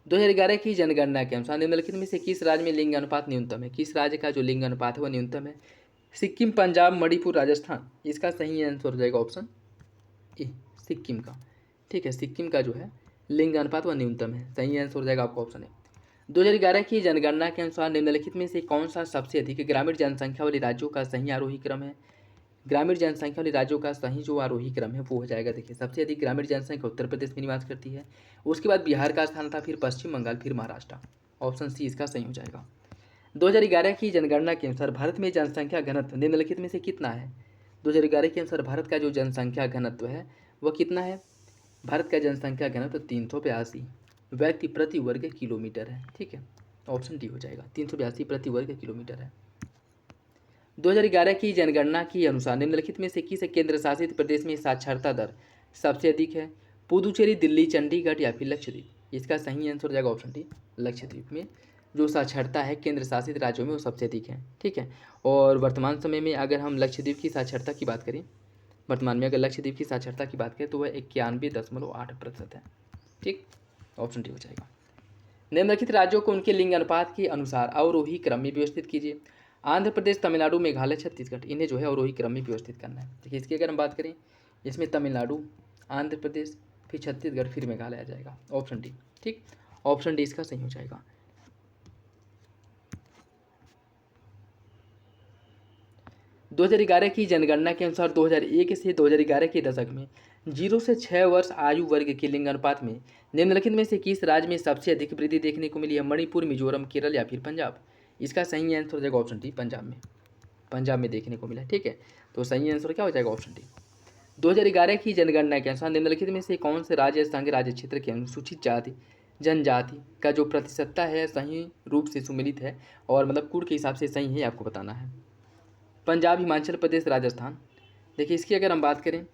2011 की जनगणना के अनुसार निम्नलिखित में से किस राज्य में लिंग अनुपात न्यूनतम है? किस राज्य का जो लिंग अनुपात है वह न्यूनतम है? सिक्किम, पंजाब, मणिपुर, राजस्थान। इसका सही आंसर हो जाएगा ऑप्शन ए, सिक्किम का। ठीक है, सिक्किम का जो है लिंग अनुपात वह न्यूनतम है। सही आंसर हो जाएगा आपका ऑप्शन है। 2011 की जनगणना के अनुसार निम्नलिखित में से कौन सा सबसे अधिक ग्रामीण जनसंख्या वाले राज्यों का सही आरोही क्रम है? ग्रामीण जनसंख्या वाले राज्यों का सही जो आरोही क्रम है वो हो जाएगा, देखिए सबसे अधिक ग्रामीण जनसंख्या उत्तर प्रदेश में निवास करती है, उसके बाद बिहार का स्थान था, फिर पश्चिम बंगाल, फिर महाराष्ट्र। ऑप्शन सी इसका सही हो जाएगा। 2011 की जनगणना के अनुसार भारत में जनसंख्या घनत्व निम्नलिखित में से कितना है? 2011 के अनुसार भारत का जो जनसंख्या घनत्व है वह कितना है? भारत का जनसंख्या घनत्व 382 व्यक्ति प्रति वर्ग किलोमीटर है। ठीक है, ऑप्शन डी हो जाएगा। 382 प्रति वर्ग किलोमीटर है। 2011 की जनगणना के अनुसार निम्नलिखित में से किस केंद्र शासित प्रदेश में साक्षरता दर सबसे अधिक है? पुदुचेरी, दिल्ली, चंडीगढ़ या फिर लक्षद्वीप? इसका सही आंसर हो जाएगा ऑप्शन डी, लक्षद्वीप में जो साक्षरता है केंद्र शासित राज्यों में वो सबसे अधिक है। ठीक है। और वर्तमान समय में अगर हम लक्षद्वीप की साक्षरता की बात करें, वर्तमान में अगर लक्षद्वीप की साक्षरता की बात करें तो वह 91.8% है। ठीक, ऑप्शन डी हो जाएगा। निम्नलिखित राज्यों को उनके लिंग अनुपात के अनुसार अवरोही क्रम में व्यवस्थित कीजिए। आंध्र प्रदेश, तमिलनाडु, मेघालय, छत्तीसगढ़, इन्हें जो है अवरोही क्रम में व्यवस्थित करना है। देखिए इसकी अगर हम बात करें, इसमें तमिलनाडु, आंध्र प्रदेश, फिर छत्तीसगढ़, फिर मेघालय आ जाएगा, ऑप्शन डी। ठीक, ऑप्शन डी इसका सही हो जाएगा। 2011 की जनगणना के अनुसार 2001 से 2011 के दशक में 0 से 6 वर्ष आयु वर्ग के लिंग अनुपात में निम्नलिखित में से किस राज्य में सबसे अधिक वृद्धि देखने को मिली है? मणिपुर, मिजोरम, केरल या फिर पंजाब? इसका सही आंसर हो जाएगा ऑप्शन डी, पंजाब में देखने को मिला। ठीक है, तो सही आंसर क्या हो जाएगा? Option D. 2011 की जनगणना के अनुसार निम्नलिखित में से कौन से राज्य संघ राज्य क्षेत्र के अनुसूचित जाति जनजाति का जो प्रतिशतता है सही रूप से सुमेलित है और मतलब कुल के हिसाब से सही है, आपको बताना है। पंजाब, हिमाचल प्रदेश, राजस्थान। देखिए इसकी अगर हम बात करें,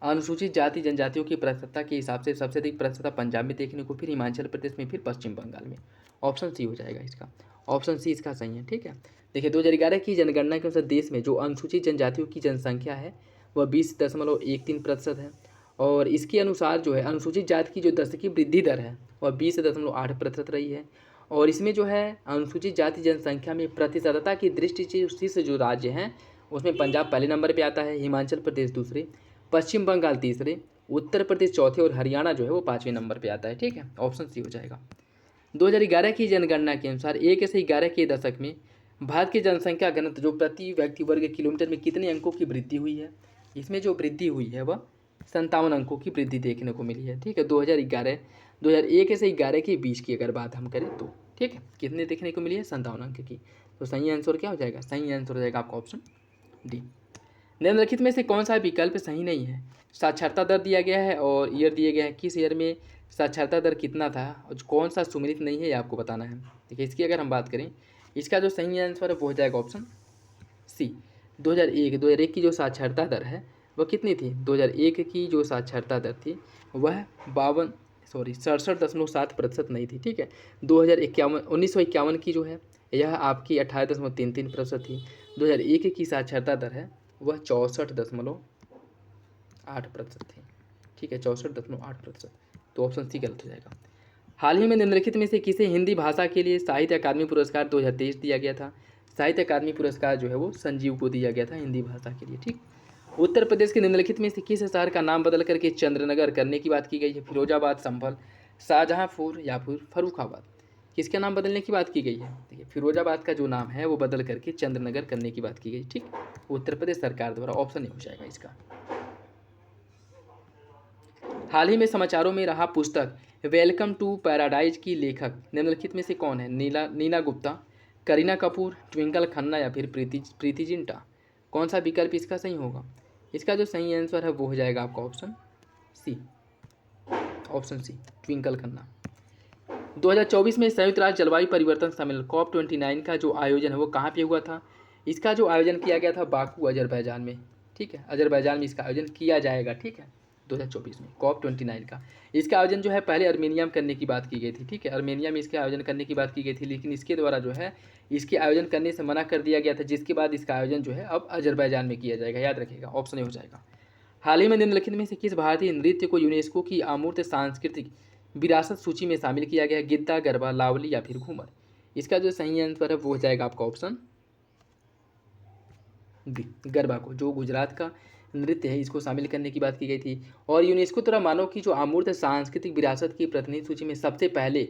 अनुसूचित जाति जनजातियों की प्रतिशतता के हिसाब से सबसे अधिक प्रतिशतता पंजाब में देखने को, फिर हिमाचल प्रदेश में, फिर पश्चिम बंगाल में। ऑप्शन सी हो जाएगा इसका, ऑप्शन सी इसका सही है। ठीक है, देखिए 2011 की जनगणना के अनुसार देश में जो अनुसूचित जनजातियों की जनसंख्या है वह 20.13% है और इसके अनुसार जो है अनुसूचित जाति की जो दशकीय वृद्धि दर है वह 20.8% रही है। और इसमें जो है अनुसूचित जाति जनसंख्या में प्रतिशतता की दृष्टि से शीर्ष जो राज्य हैं उसमें पंजाब पहले नंबर पे आता है, हिमाचल प्रदेश दूसरे, पश्चिम बंगाल तीसरे, उत्तर प्रदेश चौथे और हरियाणा जो है वो 5वें नंबर पे आता है। ठीक है, ऑप्शन सी हो जाएगा। 2011 की जनगणना के अनुसार 1 से 11 के दशक में भारत की जनसंख्या घनत्व जो प्रति व्यक्ति वर्ग किलोमीटर में कितने अंकों की वृद्धि हुई है? इसमें जो वृद्धि हुई है वह 57 अंकों की वृद्धि देखने को मिली है। ठीक है, 2001 से 11 के बीच की अगर बात हम करें तो ठीक है, कितने देखने को मिली है? 57 अंक की। तो सही आंसर क्या हो जाएगा? सही आंसर हो जाएगा आपका ऑप्शन डी। निम्नलिखित में से कौन सा विकल्प सही नहीं है? साक्षरता दर दिया गया है और ईयर दिए गए हैं, किस ईयर में साक्षरता दर कितना था और कौन सा सुमेलित नहीं है ये आपको बताना है। देखिए इसकी अगर हम बात करें, इसका जो सही आंसर है वो हो जाएगा ऑप्शन सी, 2001 की जो साक्षरता दर है वह कितनी थी? 2001 की जो साक्षरता दर थी वह 67.7% नहीं थी। ठीक है, 1951 की जो है यह आपकी 18.33% थी। 2001 की साक्षरता दर है वह 64.8% थी। ठीक है, 64.8%। तो ऑप्शन सी गलत हो जाएगा। हाल ही में निम्नलिखित में से किसे हिंदी भाषा के लिए साहित्य अकादमी पुरस्कार 2023 दिया गया था? साहित्य अकादमी पुरस्कार जो है वो संजीव को दिया गया था हिंदी भाषा के लिए। ठीक, उत्तर प्रदेश के निम्नलिखित में से किस शहर का नाम बदल करके चंद्रनगर करने की बात की गई है? फिरोजाबाद, संभल, शाहजहांपुर या फिर फर्रुखाबाद? किसका नाम बदलने की बात की गई है? देखिए फिरोजाबाद का जो नाम है वो बदल करके चंद्रनगर करने की बात की गई। ठीक, उत्तर प्रदेश सरकार द्वारा, ऑप्शन ए हो जाएगा इसका। हाल ही में समाचारों में रहा पुस्तक वेलकम टू पैराडाइज की लेखक निम्नलिखित में से कौन है? नीना गुप्ता, करीना कपूर, ट्विंकल खन्ना या फिर प्रीति जिंटा? कौन सा विकल्प इसका सही होगा? इसका जो सही आंसर है वो हो जाएगा आपका option C, option C, Twinkle Khanna. 2024 में संयुक्त राष्ट्र जलवायु परिवर्तन सम्मेलन COP29 का जो आयोजन है वो कहाँ पे हुआ था? इसका जो आयोजन किया गया था बाकू, अजरबैजान में। ठीक है, अजरबैजान में इसका आयोजन किया जाएगा। ठीक है, 2024 में COP29 का इसका आयोजन जो है पहले अर्मेनिया में करने की बात की गई थी। ठीक है, अर्मेनिया में इसके आयोजन करने की बात की गई थी, लेकिन इसके द्वारा जो है इसके आयोजन करने से मना कर दिया गया था, जिसके बाद इसका आयोजन जो है अब अजरबैजान में किया जाएगा। याद रखिएगा, ऑप्शन ए हो जाएगा। हाल ही में निम्नलिखित में से किस भारतीय नृत्य को यूनेस्को की अमूर्त सांस्कृतिक विरासत सूची में शामिल किया गया है? गिद्दा, गरबा, लावली या फिर घूमर? इसका जो सही आंसर है वो हो जाएगा आपका ऑप्शन बी, गरबा को, जो गुजरात का नृत्य है इसको शामिल करने की बात की गई थी। और यूनेस्को द्वारा मानव की जो अमूर्त सांस्कृतिक विरासत की प्रतिनिधि सूची में सबसे पहले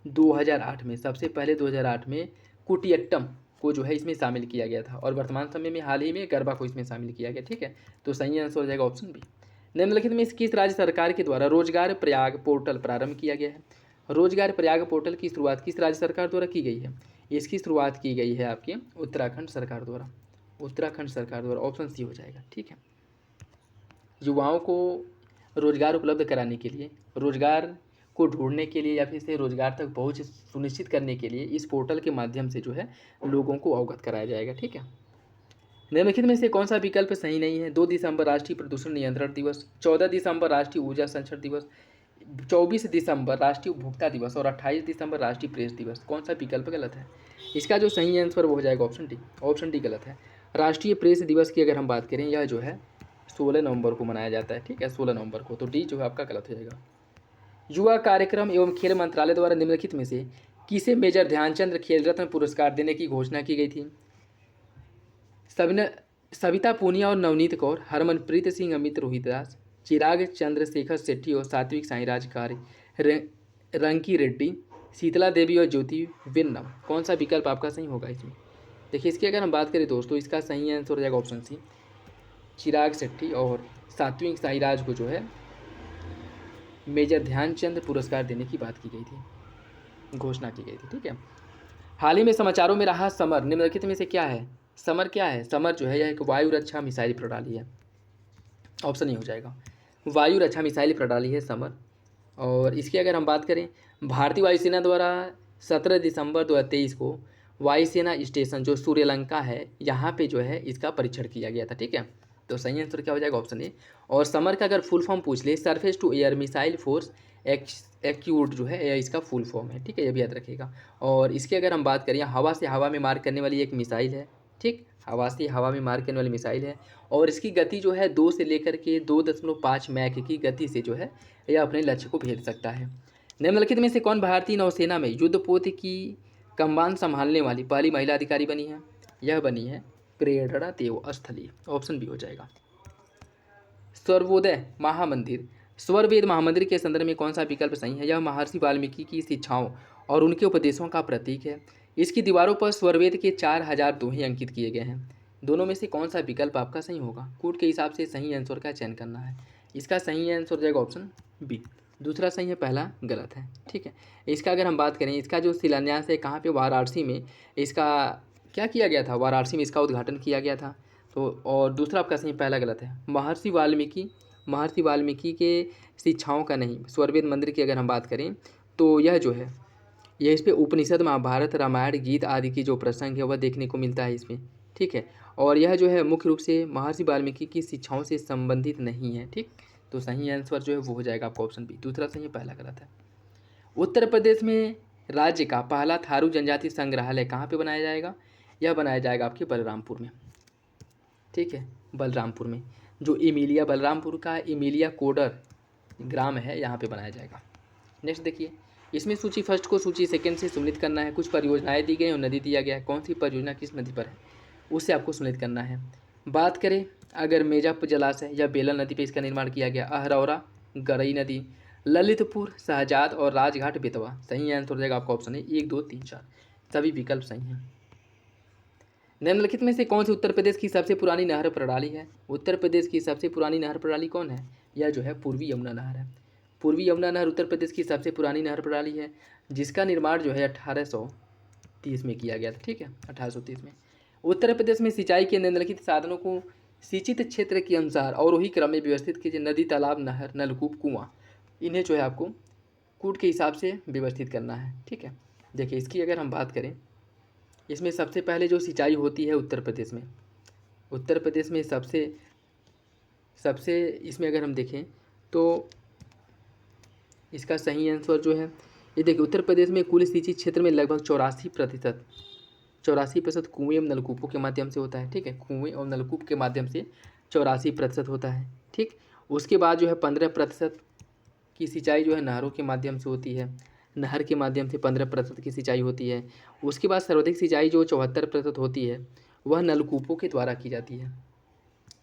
2008 में कुटियट्टम को जो है इसमें शामिल किया गया था और वर्तमान समय में हाल ही में गरबा को इसमें शामिल किया गया। ठीक है, तो सही आंसर हो जाएगा ऑप्शन बी। निम्नलिखित में किस राज्य सरकार के द्वारा रोजगार प्रयाग पोर्टल प्रारंभ किया गया है? रोजगार प्रयाग पोर्टल की शुरुआत किस राज्य सरकार द्वारा की गई है? इसकी शुरुआत की गई है आपके उत्तराखंड सरकार द्वारा, उत्तराखंड सरकार द्वारा, ऑप्शन सी हो जाएगा। ठीक है, युवाओं को रोजगार उपलब्ध कराने के लिए, रोजगार को ढूंढने के लिए या फिर इसे रोजगार तक पहुंच सुनिश्चित करने के लिए इस पोर्टल के माध्यम से जो है लोगों को अवगत कराया जाएगा। ठीक है, निम्नलिखित में से कौन सा विकल्प सही नहीं है? 2 दिसंबर राष्ट्रीय प्रदूषण नियंत्रण दिवस, 14 दिसंबर राष्ट्रीय ऊर्जा संरक्षण दिवस, 24 दिसंबर राष्ट्रीय उपभोक्ता दिवस और 28 दिसंबर राष्ट्रीय प्रेस दिवस। कौन सा विकल्प गलत है? इसका जो सही आंसर वो हो जाएगा ऑप्शन डी। ऑप्शन डी गलत है। राष्ट्रीय प्रेस दिवस की अगर हम बात करें, यह जो है 16 नवंबर को मनाया जाता है। ठीक है, 16 नवंबर को, तो डी जो है आपका गलत हो जाएगा। युवा कार्यक्रम एवं खेल मंत्रालय द्वारा निम्नलिखित में से किसे मेजर ध्यानचंद खेल रत्न पुरस्कार देने की घोषणा की गई थी? सविता पूनिया और नवनीत कौर, हरमनप्रीत सिंह, अमित रोहितदास, चिराग चंद्रशेखर सेट्टी और सात्विक साईराज कार्य, रंकी रेड्डी, शीतला देवी और ज्योति विन्नम। कौन सा विकल्प आपका सही होगा इसमें? देखिए, इसकी अगर हम बात करें दोस्तों, इसका सही आंसर हो जाएगा ऑप्शन सी, चिराग शेट्टी और सात्विक साईराज को जो है मेजर ध्यानचंद पुरस्कार देने की बात की गई थी, घोषणा की गई थी। ठीक है, हाल ही में समाचारों में रहा समर निम्नलिखित में से क्या है? समर क्या है? समर जो है यह एक वायु रक्षा मिसाइल प्रणाली है। ऑप्शन ही हो जाएगा, वायु रक्षा मिसाइल प्रणाली है समर। और इसकी अगर हम बात करें, भारतीय वायुसेना द्वारा 17 दिसंबर 2023 को वायुसेना स्टेशन जो श्रीलंका है यहाँ पे जो है इसका परीक्षण किया गया था। ठीक है, तो सही आंसर क्या हो जाएगा? Option A. और समर का अगर फुल फॉर्म पूछ ले, surface to air missile force acute जो है यह इसका फुल फॉर्म है। ठीक है, ये भी याद रखिएगा। और इसकी अगर हम बात करें, हवा से हवा में मार करने वाली एक मिसाइल है। ठीक, हवा से हवा में मार करने वाली मिसाइल है और इसकी गति जो है 2 से लेकर के 2.5 मैक की गति से जो है यह अपने लक्ष्य को भेज सकता है। निम्नलिखित में से कौन भारतीय नौसेना में युद्धपोत की कमान संभालने वाली पहली महिला अधिकारी बनी है? यह बनी है प्रेरणा देवस्थली। ऑप्शन बी हो जाएगा। सर्वोदय महामंदिर, स्वरवेद महामंदिर के संदर्भ में कौन सा विकल्प सही है? यह महर्षि वाल्मीकि की शिक्षाओं और उनके उपदेशों का प्रतीक है। इसकी दीवारों पर स्वरवेद के 4000 दोहे अंकित किए गए हैं। दोनों में से कौन सा विकल्प आपका सही होगा? कोड के हिसाब से सही आंसर का चयन करना है। इसका सही आंसर हो जाएगा ऑप्शन बी। दूसरा सही है, पहला गलत है। ठीक है, इसका अगर हम बात करें, इसका जो शिलान्यास है कहाँ पे? वाराणसी में इसका क्या किया गया था? वाराणसी में इसका उद्घाटन किया गया था। तो और दूसरा आपका सही, पहला गलत है। महर्षि वाल्मीकि के शिक्षाओं का नहीं, स्वरवेद मंदिर की अगर हम बात करें तो यह जो है यह इस पर उपनिषद, महाभारत, रामायण, गीत आदि की जो प्रसंग है वह देखने को मिलता है इसमें। ठीक है, और यह जो है मुख्य रूप से महर्षि वाल्मीकि की शिक्षाओं से संबंधित नहीं है। ठीक, तो सही आंसर जो है वो हो जाएगा आपका ऑप्शन बी। दूसरा सही है, पहला गलत है। उत्तर प्रदेश में राज्य का पहला थारू जनजाति संग्रहालय कहाँ पे बनाया जाएगा? यह बनाया जाएगा आपके बलरामपुर में। ठीक है, बलरामपुर में, जो इमिलिया, बलरामपुर का इमिलिया कोडर ग्राम है यहाँ पे बनाया जाएगा। नेक्स्ट देखिए, इसमें सूची फर्स्ट को सूची सेकंड से सम्मिलित करना है। कुछ परियोजनाएं दी गई और नदी दिया गया है। कौन सी परियोजना किस नदी पर है उससे आपको सम्मिलित करना है। बात करें अगर मेजाप जलाशय या बेलन नदी पे इसका निर्माण किया गया, अहरौरा, गरई नदी, ललितपुर, शहजाद और राजघाट बेतवा। सही आंसर हो जाएगा आपका ऑप्शन है 1, 2, 3, 4, सभी विकल्प सही हैं। निम्नलिखित में से कौन सी उत्तर प्रदेश की सबसे पुरानी नहर प्रणाली है? उत्तर प्रदेश की सबसे पुरानी नहर प्रणाली कौन है? यह जो है पूर्वी यमुना नहर है। पूर्वी यमुना नहर उत्तर प्रदेश की सबसे पुरानी नहर प्रणाली है, जिसका निर्माण जो है 1830 में किया गया था। ठीक है, 1830 में। उत्तर प्रदेश में सिंचाई के निम्नलिखित साधनों को सिंचित क्षेत्र के अनुसार और वही क्रम में व्यवस्थित कीजिए। नदी, तालाब, नहर, नलकूप, कुआं, इन्हें जो है आपको कूट के हिसाब से व्यवस्थित करना है। ठीक है, देखिए इसकी अगर हम बात करें, इसमें सबसे पहले जो सिंचाई होती है उत्तर प्रदेश में सबसे इसमें अगर हम देखें तो इसका सही आंसर जो है ये देखिए, उत्तर प्रदेश में कुल सिंचित क्षेत्र में लगभग 84% कुएं एवं नलकूपों के माध्यम से होता है। ठीक है, कुएं और नलकूप के माध्यम से 84% होता है। ठीक, उसके बाद जो है 15% की सिंचाई जो है नहरों के माध्यम से होती है। नहर के माध्यम से 15% की सिंचाई होती है। उसके बाद सर्वाधिक सिंचाई जो 74% होती है वह नलकूपों के द्वारा की जाती है।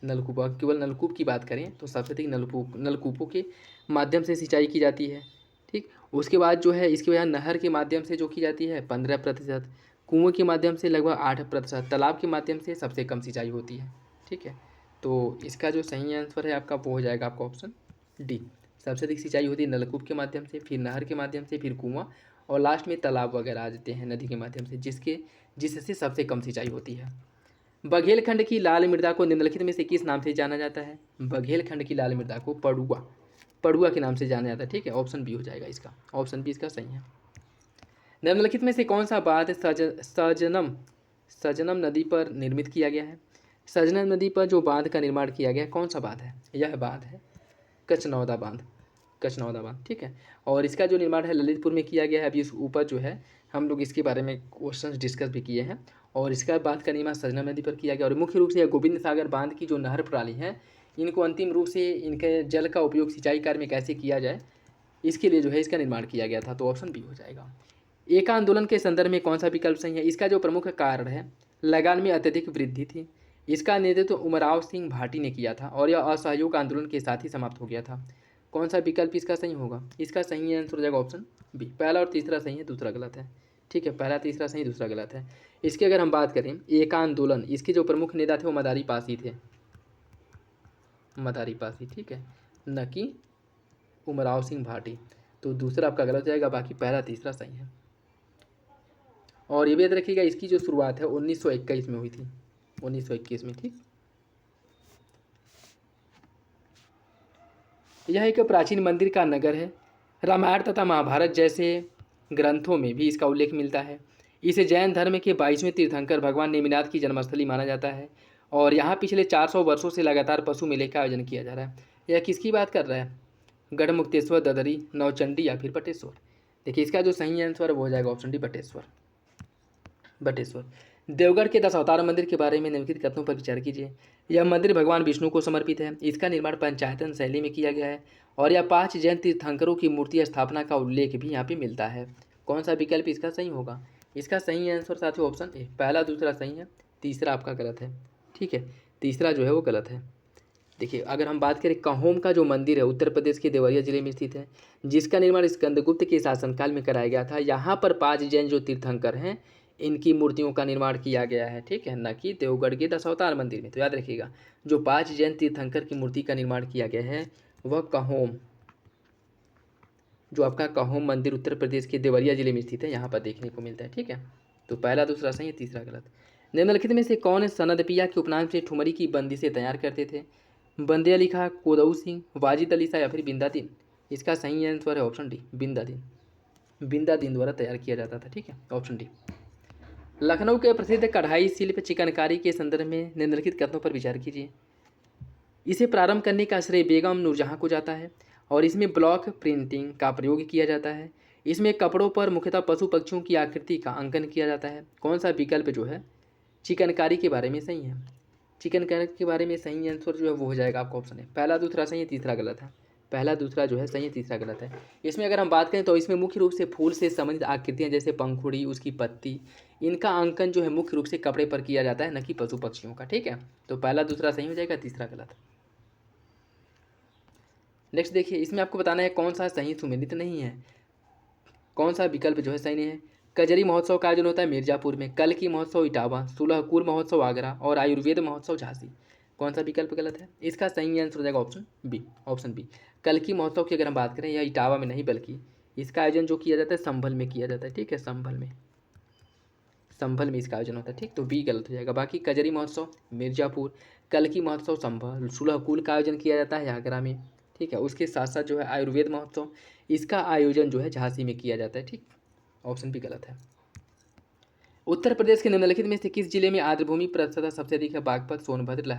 नलकूप, केवल नलकूप की बात करें तो सबसे अधिक नलकूपों के माध्यम से सिंचाई की जाती है। ठीक, उसके बाद जो है इसके बाद नहर के माध्यम से जो की जाती है 15%, कुओं के माध्यम से लगभग 8%, तालाब के माध्यम से सबसे कम सिंचाई होती है। ठीक है, तो इसका जो सही आंसर है आपका वो हो जाएगा आपका ऑप्शन डी। सबसे अधिक सिंचाई होती है नलकूप के माध्यम से, फिर नहर के माध्यम से, फिर कुआं और लास्ट में तालाब वगैरह आ जाते हैं नदी के माध्यम से, जिससे सबसे कम सिंचाई होती है। बघेलखंड की लाल मृदा को निम्नलिखित में से किस नाम से जाना जाता है? बघेलखंड की लाल मृदा को पड़ुआ के नाम से जाना जाता है। ठीक है, ऑप्शन बी हो जाएगा इसका, ऑप्शन बी इसका सही है। निम्नलिखित में से कौन सा बांध सजनम नदी पर निर्मित किया गया है? सजनम नदी पर जो बांध का निर्माण किया गया है, कौन सा बांध है? यह बांध है कचनौदा बांध, कचनौदा बांध। ठीक है, और इसका जो निर्माण है ललितपुर में किया गया है। अभी इस ऊपर जो है हम लोग इसके बारे में क्वेश्चन डिस्कस भी किए हैं, और इसका बांध का निर्माण सजनम नदी पर किया गया। और मुख्य रूप से यह गोविंद सागर बांध की जो नहर प्रणाली है, इनको अंतिम रूप से इनके जल का उपयोग सिंचाई कार्य में कैसे किया जाए, इसके लिए जो है इसका निर्माण किया गया था। तो ऑप्शन बी हो जाएगा। एका आंदोलन के संदर्भ में कौन सा विकल्प सही है? इसका जो प्रमुख कारण है, लगान में अत्यधिक वृद्धि थी। इसका नेतृत्व उमराव सिंह भाटी ने किया था और यह असहयोग आंदोलन के साथ ही समाप्त हो गया था। कौन सा विकल्प इसका सही होगा? इसका सही आंसर हो जाएगा ऑप्शन बी। पहला और तीसरा सही है, दूसरा गलत है। ठीक है, पहला तीसरा सही, दूसरा गलत है। इसकी अगर हम बात करें एका आंदोलन, इसके जो प्रमुख नेता थे वो मदारी पासी थे, मदारी पासी। ठीक है, न कि उमराव सिंह भाटी। तो दूसरा आपका गलत जाएगा, बाकी पहला तीसरा सही है। और ये भी याद रखिएगा, इसकी जो शुरुआत है 1921 में हुई थी, 1921 में। ठीक, यह एक प्राचीन मंदिर का नगर है। रामायण तथा महाभारत जैसे ग्रंथों में भी इसका उल्लेख मिलता है। इसे जैन धर्म के 22वें तीर्थंकर भगवान नेमिनाथ की जन्मस्थली माना जाता है और यहाँ पिछले 400 वर्षों से लगातार पशु मेले का आयोजन किया जा रहा है। यह किसकी बात कर रहा है? गढ़मुक्तेश्वर, ददरी, नौचंडी या फिर बटेश्वर? देखिए, इसका जो सही आंसर है वो हो जाएगा ऑप्शन डी, बटेश्वर, बटेश्वर। देवगढ़ के 10 अवतार मंदिर के बारे में निम्नलिखित कथनों पर विचार कीजिए। यह मंदिर भगवान विष्णु को समर्पित है। इसका निर्माण पंचायतन शैली में किया गया है और यह 5 जैन तीर्थंकरों की मूर्ति स्थापना का उल्लेख भी यहाँ पे मिलता है। कौन सा विकल्प इसका सही होगा? इसका सही आंसर साथियों ऑप्शन ए। पहला दूसरा सही है, तीसरा आपका गलत है। ठीक है, तीसरा जो है वो गलत है। देखिए, अगर हम बात करें कहोम का जो मंदिर है उत्तर प्रदेश के देवरिया जिले में स्थित है, जिसका निर्माण स्कंदगुप्त के शासनकाल में कराया गया था। यहाँ पर 5 जैन जो तीर्थंकर हैं इनकी मूर्तियों का निर्माण किया गया है। ठीक है, न कि देवगढ़ के 10 अवतार मंदिर में। तो याद रखिएगा, जो 5 जैन तीर्थंकर की मूर्ति का निर्माण किया गया है वह कहोम, जो आपका कहोम मंदिर उत्तर प्रदेश के देवरिया जिले में स्थित है, यहाँ पर देखने को मिलता है। ठीक है, तो पहला दूसरा सही है, तीसरा गलत। निम्नलिखित में से कौन सनदपिया के उपनाम से ठुमरी की बंदिशें तैयार करते थे? बंदे अली खां, कोदऊ सिंह, वाजिद अली शाह या फिर बिंदा दिन? इसका सही आंसर है ऑप्शन डी, बिंदा दिन, बिंदा दिन द्वारा तैयार किया जाता था। ठीक है, ऑप्शन डी। लखनऊ के प्रसिद्ध कढ़ाई शिल्प चिकनकारी के संदर्भ में निम्नलिखित कथनों पर विचार कीजिए। इसे प्रारंभ करने का श्रेय बेगम नूरजहां को जाता है और इसमें ब्लॉक प्रिंटिंग का प्रयोग किया जाता है। इसमें कपड़ों पर मुख्यतः पशु पक्षियों की आकृति का अंकन किया जाता है। कौन सा विकल्प जो है चिकनकारी के बारे में सही है? चिकनकारी के बारे में सही आंसर जो है वो हो जाएगा आपका ऑप्शन है। पहला दूसरा सही है, तीसरा गलत है। पहला दूसरा जो है सही है, तीसरा गलत है। इसमें अगर हम बात करें तो इसमें मुख्य रूप से फूल से संबंधित आकृतियाँ जैसे पंखुड़ी, उसकी पत्ती, इनका अंकन जो है मुख्य रूप से कपड़े पर किया जाता है, न कि पशु पक्षियों का। ठीक है, तो पहला दूसरा सही हो जाएगा, तीसरा गलत। नेक्स्ट देखिए, इसमें आपको बताना है कौन सा सही सुमेलित नहीं है, कौन सा विकल्प जो है सही नहीं है। कजरी महोत्सव का आयोजन होता है मिर्जापुर में, कल की महोत्सव इटावा, सुलहकुर महोत्सव आगरा और आयुर्वेद महोत्सव झांसी? कौन सा विकल्प गलत है? इसका सही आंसर हो जाएगा ऑप्शन बी, ऑप्शन बी। कल की महोत्सव की अगर हम बात करें, यह इटावा में नहीं बल्कि इसका आयोजन जो किया जाता है संभल में किया जाता है। ठीक है, संभल में, संभल में इसका आयोजन होता है। ठीक, तो बी गलत हो जाएगा। बाकी कजरी महोत्सव मिर्जापुर, कल की महोत्सव संभल, सुलहकुल का आयोजन किया जाता है आगरा में। ठीक है, उसके साथ साथ जो है आयुर्वेद महोत्सव, इसका आयोजन जो है झांसी में किया जाता है। ठीक, ऑप्शन बी गलत है। उत्तर प्रदेश के निम्नलिखित में से किस जिले में आर्द्रभूमि प्रतिशतता सबसे अधिक है? बागपत, सोनभद्र,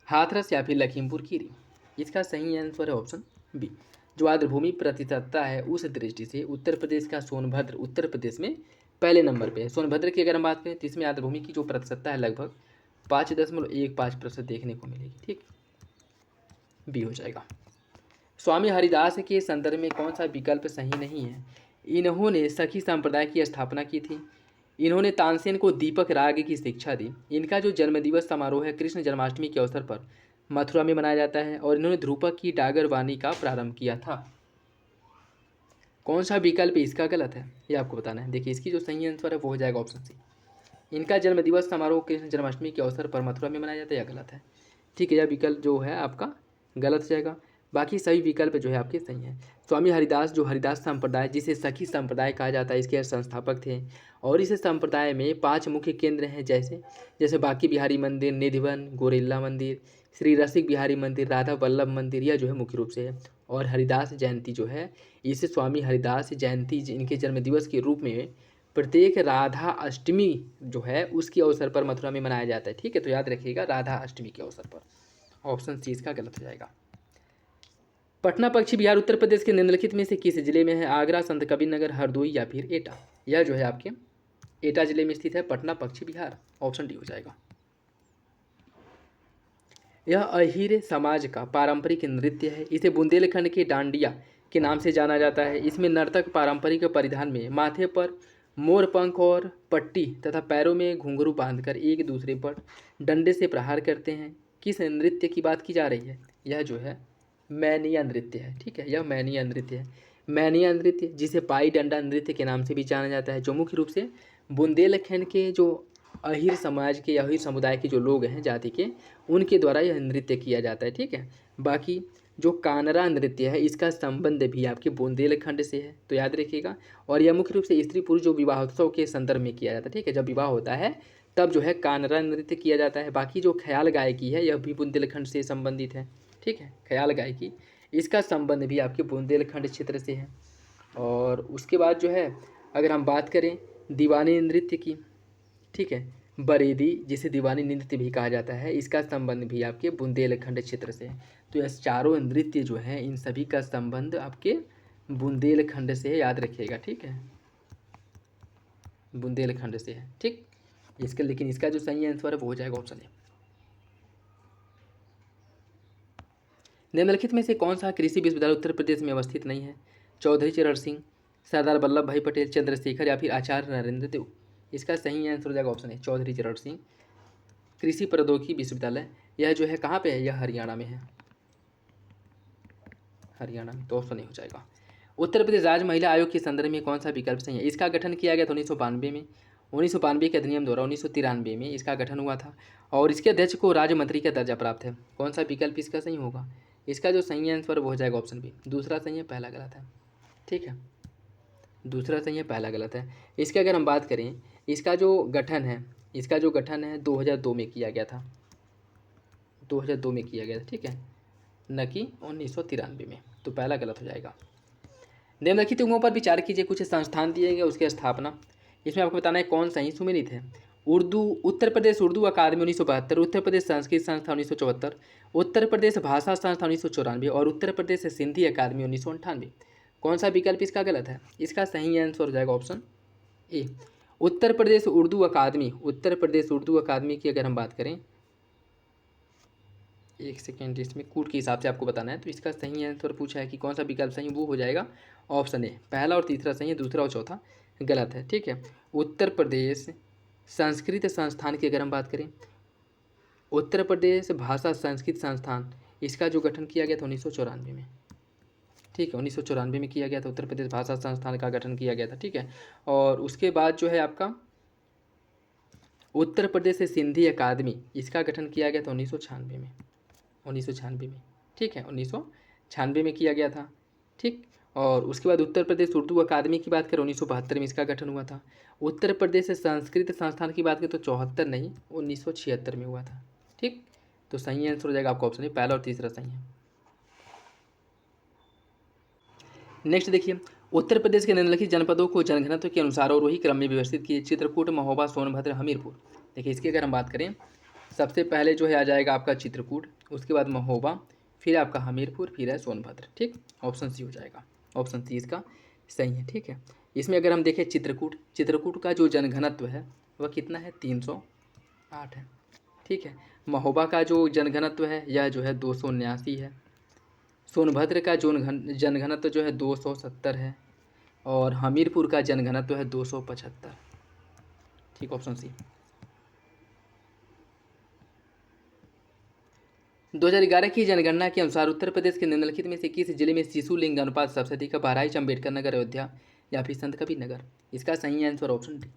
हाथरस या फिर लखीमपुर खीरी? इसका सही आंसर है ऑप्शन बी। जो आर्द्रभूमि प्रतिशतता है उस दृष्टि से उत्तर प्रदेश का सोनभद्र उत्तर प्रदेश में पहले नंबर पे है। सोनभद्र की अगर हम बात करें तो इसमें आर्द्रभूमि की जो प्रतिशतता है लगभग 5.15% देखने को मिलेगी। ठीक, बी हो जाएगा। स्वामी हरिदास के संदर्भ में कौन सा विकल्प सही नहीं है? इन्होंने सखी संप्रदाय की स्थापना की थी। इन्होंने तानसेन को दीपक राग की शिक्षा दी। इनका जो जन्मदिवस समारोह है कृष्ण जन्माष्टमी के अवसर पर मथुरा में मनाया जाता है और इन्होंने ध्रुपद की डागर वाणी का प्रारंभ किया था। कौन सा विकल्प इसका गलत है ये आपको बताना है। देखिए, इसकी जो सही आंसर है वो हो जाएगा ऑप्शन सी। इनका जन्मदिवस समारोह कृष्ण जन्माष्टमी के अवसर पर मथुरा में मनाया जाता है, यह गलत है। ठीक है, यह विकल्प जो है आपका गलत हो जाएगा। बाकी सभी विकल्प जो है आपके सही हैं। स्वामी हरिदास जो हरिदास संप्रदाय जिसे सखी संप्रदाय कहा जाता है, इसके संस्थापक थे और इस संप्रदाय में 5 मुख्य केंद्र हैं जैसे बांके बिहारी मंदिर, निधिवन, गोरेल्ला मंदिर, श्री रसिक बिहारी मंदिर, राधा वल्लभ मंदिर, यह जो है मुख्य रूप से है। और हरिदास जयंती जो है इसे स्वामी हरिदास जयंती इनके जन्मदिवस के रूप में प्रत्येक राधा अष्टमी जो है उसके अवसर पर मथुरा में मनाया जाता है। ठीक है, तो याद रखिएगा राधा अष्टमी के अवसर पर। ऑप्शन सी इसका गलत हो जाएगा। पटना पश्चिमी बिहार उत्तर प्रदेश के निम्नलिखित में से किस जिले में है? आगरा, संत कबीर नगर, हरदोई या फिर एटा। यह जो है आपके एटा जिले में स्थित है पटना पश्चिमी बिहार। ऑप्शन डी हो जाएगा। यह अहीर समाज का पारंपरिक नृत्य है। इसे बुंदेलखंड के डांडिया के नाम से जाना जाता है। इसमें नर्तक पारंपरिक परिधान में माथे पर मोर पंख और पट्टी तथा पैरों में घुंघरू बांधकर एक दूसरे पर डंडे से प्रहार करते हैं। किस नृत्य की बात की जा रही है? यह जो है मैनिया नृत्य है। ठीक है, यह मैनिया नृत्य है। मैनिया नृत्य जिसे पाई डंडा नृत्य के नाम से भी जाना जाता है, जो मुख्य रूप से बुंदेलखंड के जो अहीर समाज के, अहीर समुदाय के जो लोग हैं जाति के, उनके द्वारा यह नृत्य किया जाता है। ठीक है, बाकी जो कानरा नृत्य है इसका संबंध भी आपके बुंदेलखंड से है, तो याद रखिएगा। और यह मुख्य रूप से स्त्री पुरुष जो विवाहोत्सव के संदर्भ में किया जाता है। ठीक है, जब विवाह होता है तब जो है कानरा नृत्य किया जाता है। बाकी जो ख्याल गायकी है यह भी बुंदेलखंड से संबंधित है। ठीक है, ख्याल गायकी इसका संबंध भी आपके बुंदेलखंड क्षेत्र से है। और उसके बाद जो है अगर हम बात करें दीवानी नृत्य की, ठीक है, बरेदी जिसे दीवानी नृत्य भी कहा जाता है, इसका संबंध भी आपके बुंदेलखंड क्षेत्र से है। तो यह चारों नृत्य जो हैं इन सभी का संबंध आपके बुंदेलखंड से है, याद रखिएगा। ठीक है, बुंदेलखंड से है। ठीक, इसका लेकिन इसका जो सही आंसर है वो हो जाएगा ऑप्शन ए। निम्नलिखित में से कौन सा कृषि विश्वविद्यालय उत्तर प्रदेश में अवस्थित नहीं है? चौधरी चरण सिंह, सरदार वल्लभ भाई पटेल, चंद्रशेखर या फिर आचार्य नरेंद्र देव। इसका सही आंसर हो जाएगा ऑप्शन ए, चौधरी चरण सिंह कृषि प्रौद्योगिकी विश्वविद्यालय। यह जो है कहाँ पे है? यह हरियाणा में है, हरियाणा में, तो ऑप्शन ए हो जाएगा। उत्तर प्रदेश राज्य महिला आयोग के संदर्भ में कौन सा विकल्प सही है? इसका गठन किया गया था 1992 में, 1992 के अधिनियम द्वारा 1993 में इसका गठन हुआ था और इसके अध्यक्ष को राज्य मंत्री का दर्जा प्राप्त है। कौन सा विकल्प इसका सही होगा? इसका जो सही आंसर वो हो जाएगा ऑप्शन बी। दूसरा सही है, पहला गलत है। ठीक है, दूसरा सही है, पहला गलत है। इसके अगर हम बात करें इसका जो गठन है, इसका जो गठन है 2002 में किया गया था, 2002 में किया गया था। ठीक है, न कि 1993 में, तो पहला गलत हो जाएगा। निम्नलिखित युगों पर विचार कीजिए। कुछ संस्थान दिए गए, उसकी स्थापना इसमें आपको बताना है कौन सही सुमेलित है। उर्दू उत्तर प्रदेश उर्दू अकादमी 1972, उत्तर प्रदेश संस्कृत संस्था 1974, उत्तर प्रदेश भाषा संस्था 1994 और उत्तर प्रदेश सिंधी अकादमी 1998। कौन सा विकल्प इसका गलत है? इसका सही आंसर हो जाएगा ऑप्शन ए, उत्तर प्रदेश उर्दू अकादमी। उत्तर प्रदेश उर्दू अकादमी की अगर हम बात करें, एक सेकेंड, इसमें कूट के हिसाब से आपको बताना है, तो इसका सही आंसर पूछा है कि कौन सा विकल्प सही, वो हो जाएगा ऑप्शन ए। पहला और तीसरा सही है, दूसरा और चौथा गलत है। ठीक है, उत्तर प्रदेश संस्कृत संस्थान की अगर हम बात करें, उत्तर प्रदेश भाषा संस्कृत संस्थान, इसका जो गठन किया गया था 1994 में। ठीक है, 1994 में किया गया था, उत्तर प्रदेश भाषा संस्थान का गठन किया गया था। ठीक है, और उसके बाद जो है आपका उत्तर प्रदेश सिंधी अकादमी, इसका गठन किया गया था 1996 में, 1996 में। ठीक है, 1996 में किया गया था। ठीक, और उसके बाद उत्तर प्रदेश उर्दू अकादमी की बात करें 1972 में इसका गठन हुआ था। उत्तर प्रदेश संस्कृत संस्थान की बात करें तो 74 नहीं 1976 में हुआ था। ठीक, तो सही आंसर हो जाएगा आपका ऑप्शन है, पहला और तीसरा सही है। नेक्स्ट देखिए, उत्तर प्रदेश के निम्नलिखित जनपदों को जनघनत्व के अनुसार और वही क्रम में व्यवस्थित किए। चित्रकूट, महोबा, सोनभद्र, हमीरपुर। देखिए इसकी अगर हम बात करें, सबसे पहले जो है आ जाएगा आपका चित्रकूट, उसके बाद महोबा, फिर आपका हमीरपुर, फिर है सोनभद्र। ठीक, ऑप्शन सी हो जाएगा, ऑप्शन सी इसका सही है। ठीक है, इसमें अगर हम देखें चित्रकूट का जो जनघनत्व है वह कितना है? 308 है। ठीक है, महोबा का जो जनघनत्व है यह जो है 279 है। सोनभद्र का जनघनत्व जो है 270 है और हमीरपुर का जनघनत्व है 275। ठीक, ऑप्शन सी। 2011 की जनगणना के अनुसार उत्तर प्रदेश के निम्नलिखित में से किस जिले में शिशु लिंग अनुपात सबसे अधिक है? बहराइच, अम्बेडकर नगर, अयोध्या या फिर संत कबीर नगर। इसका सही आंसर ऑप्शन डी,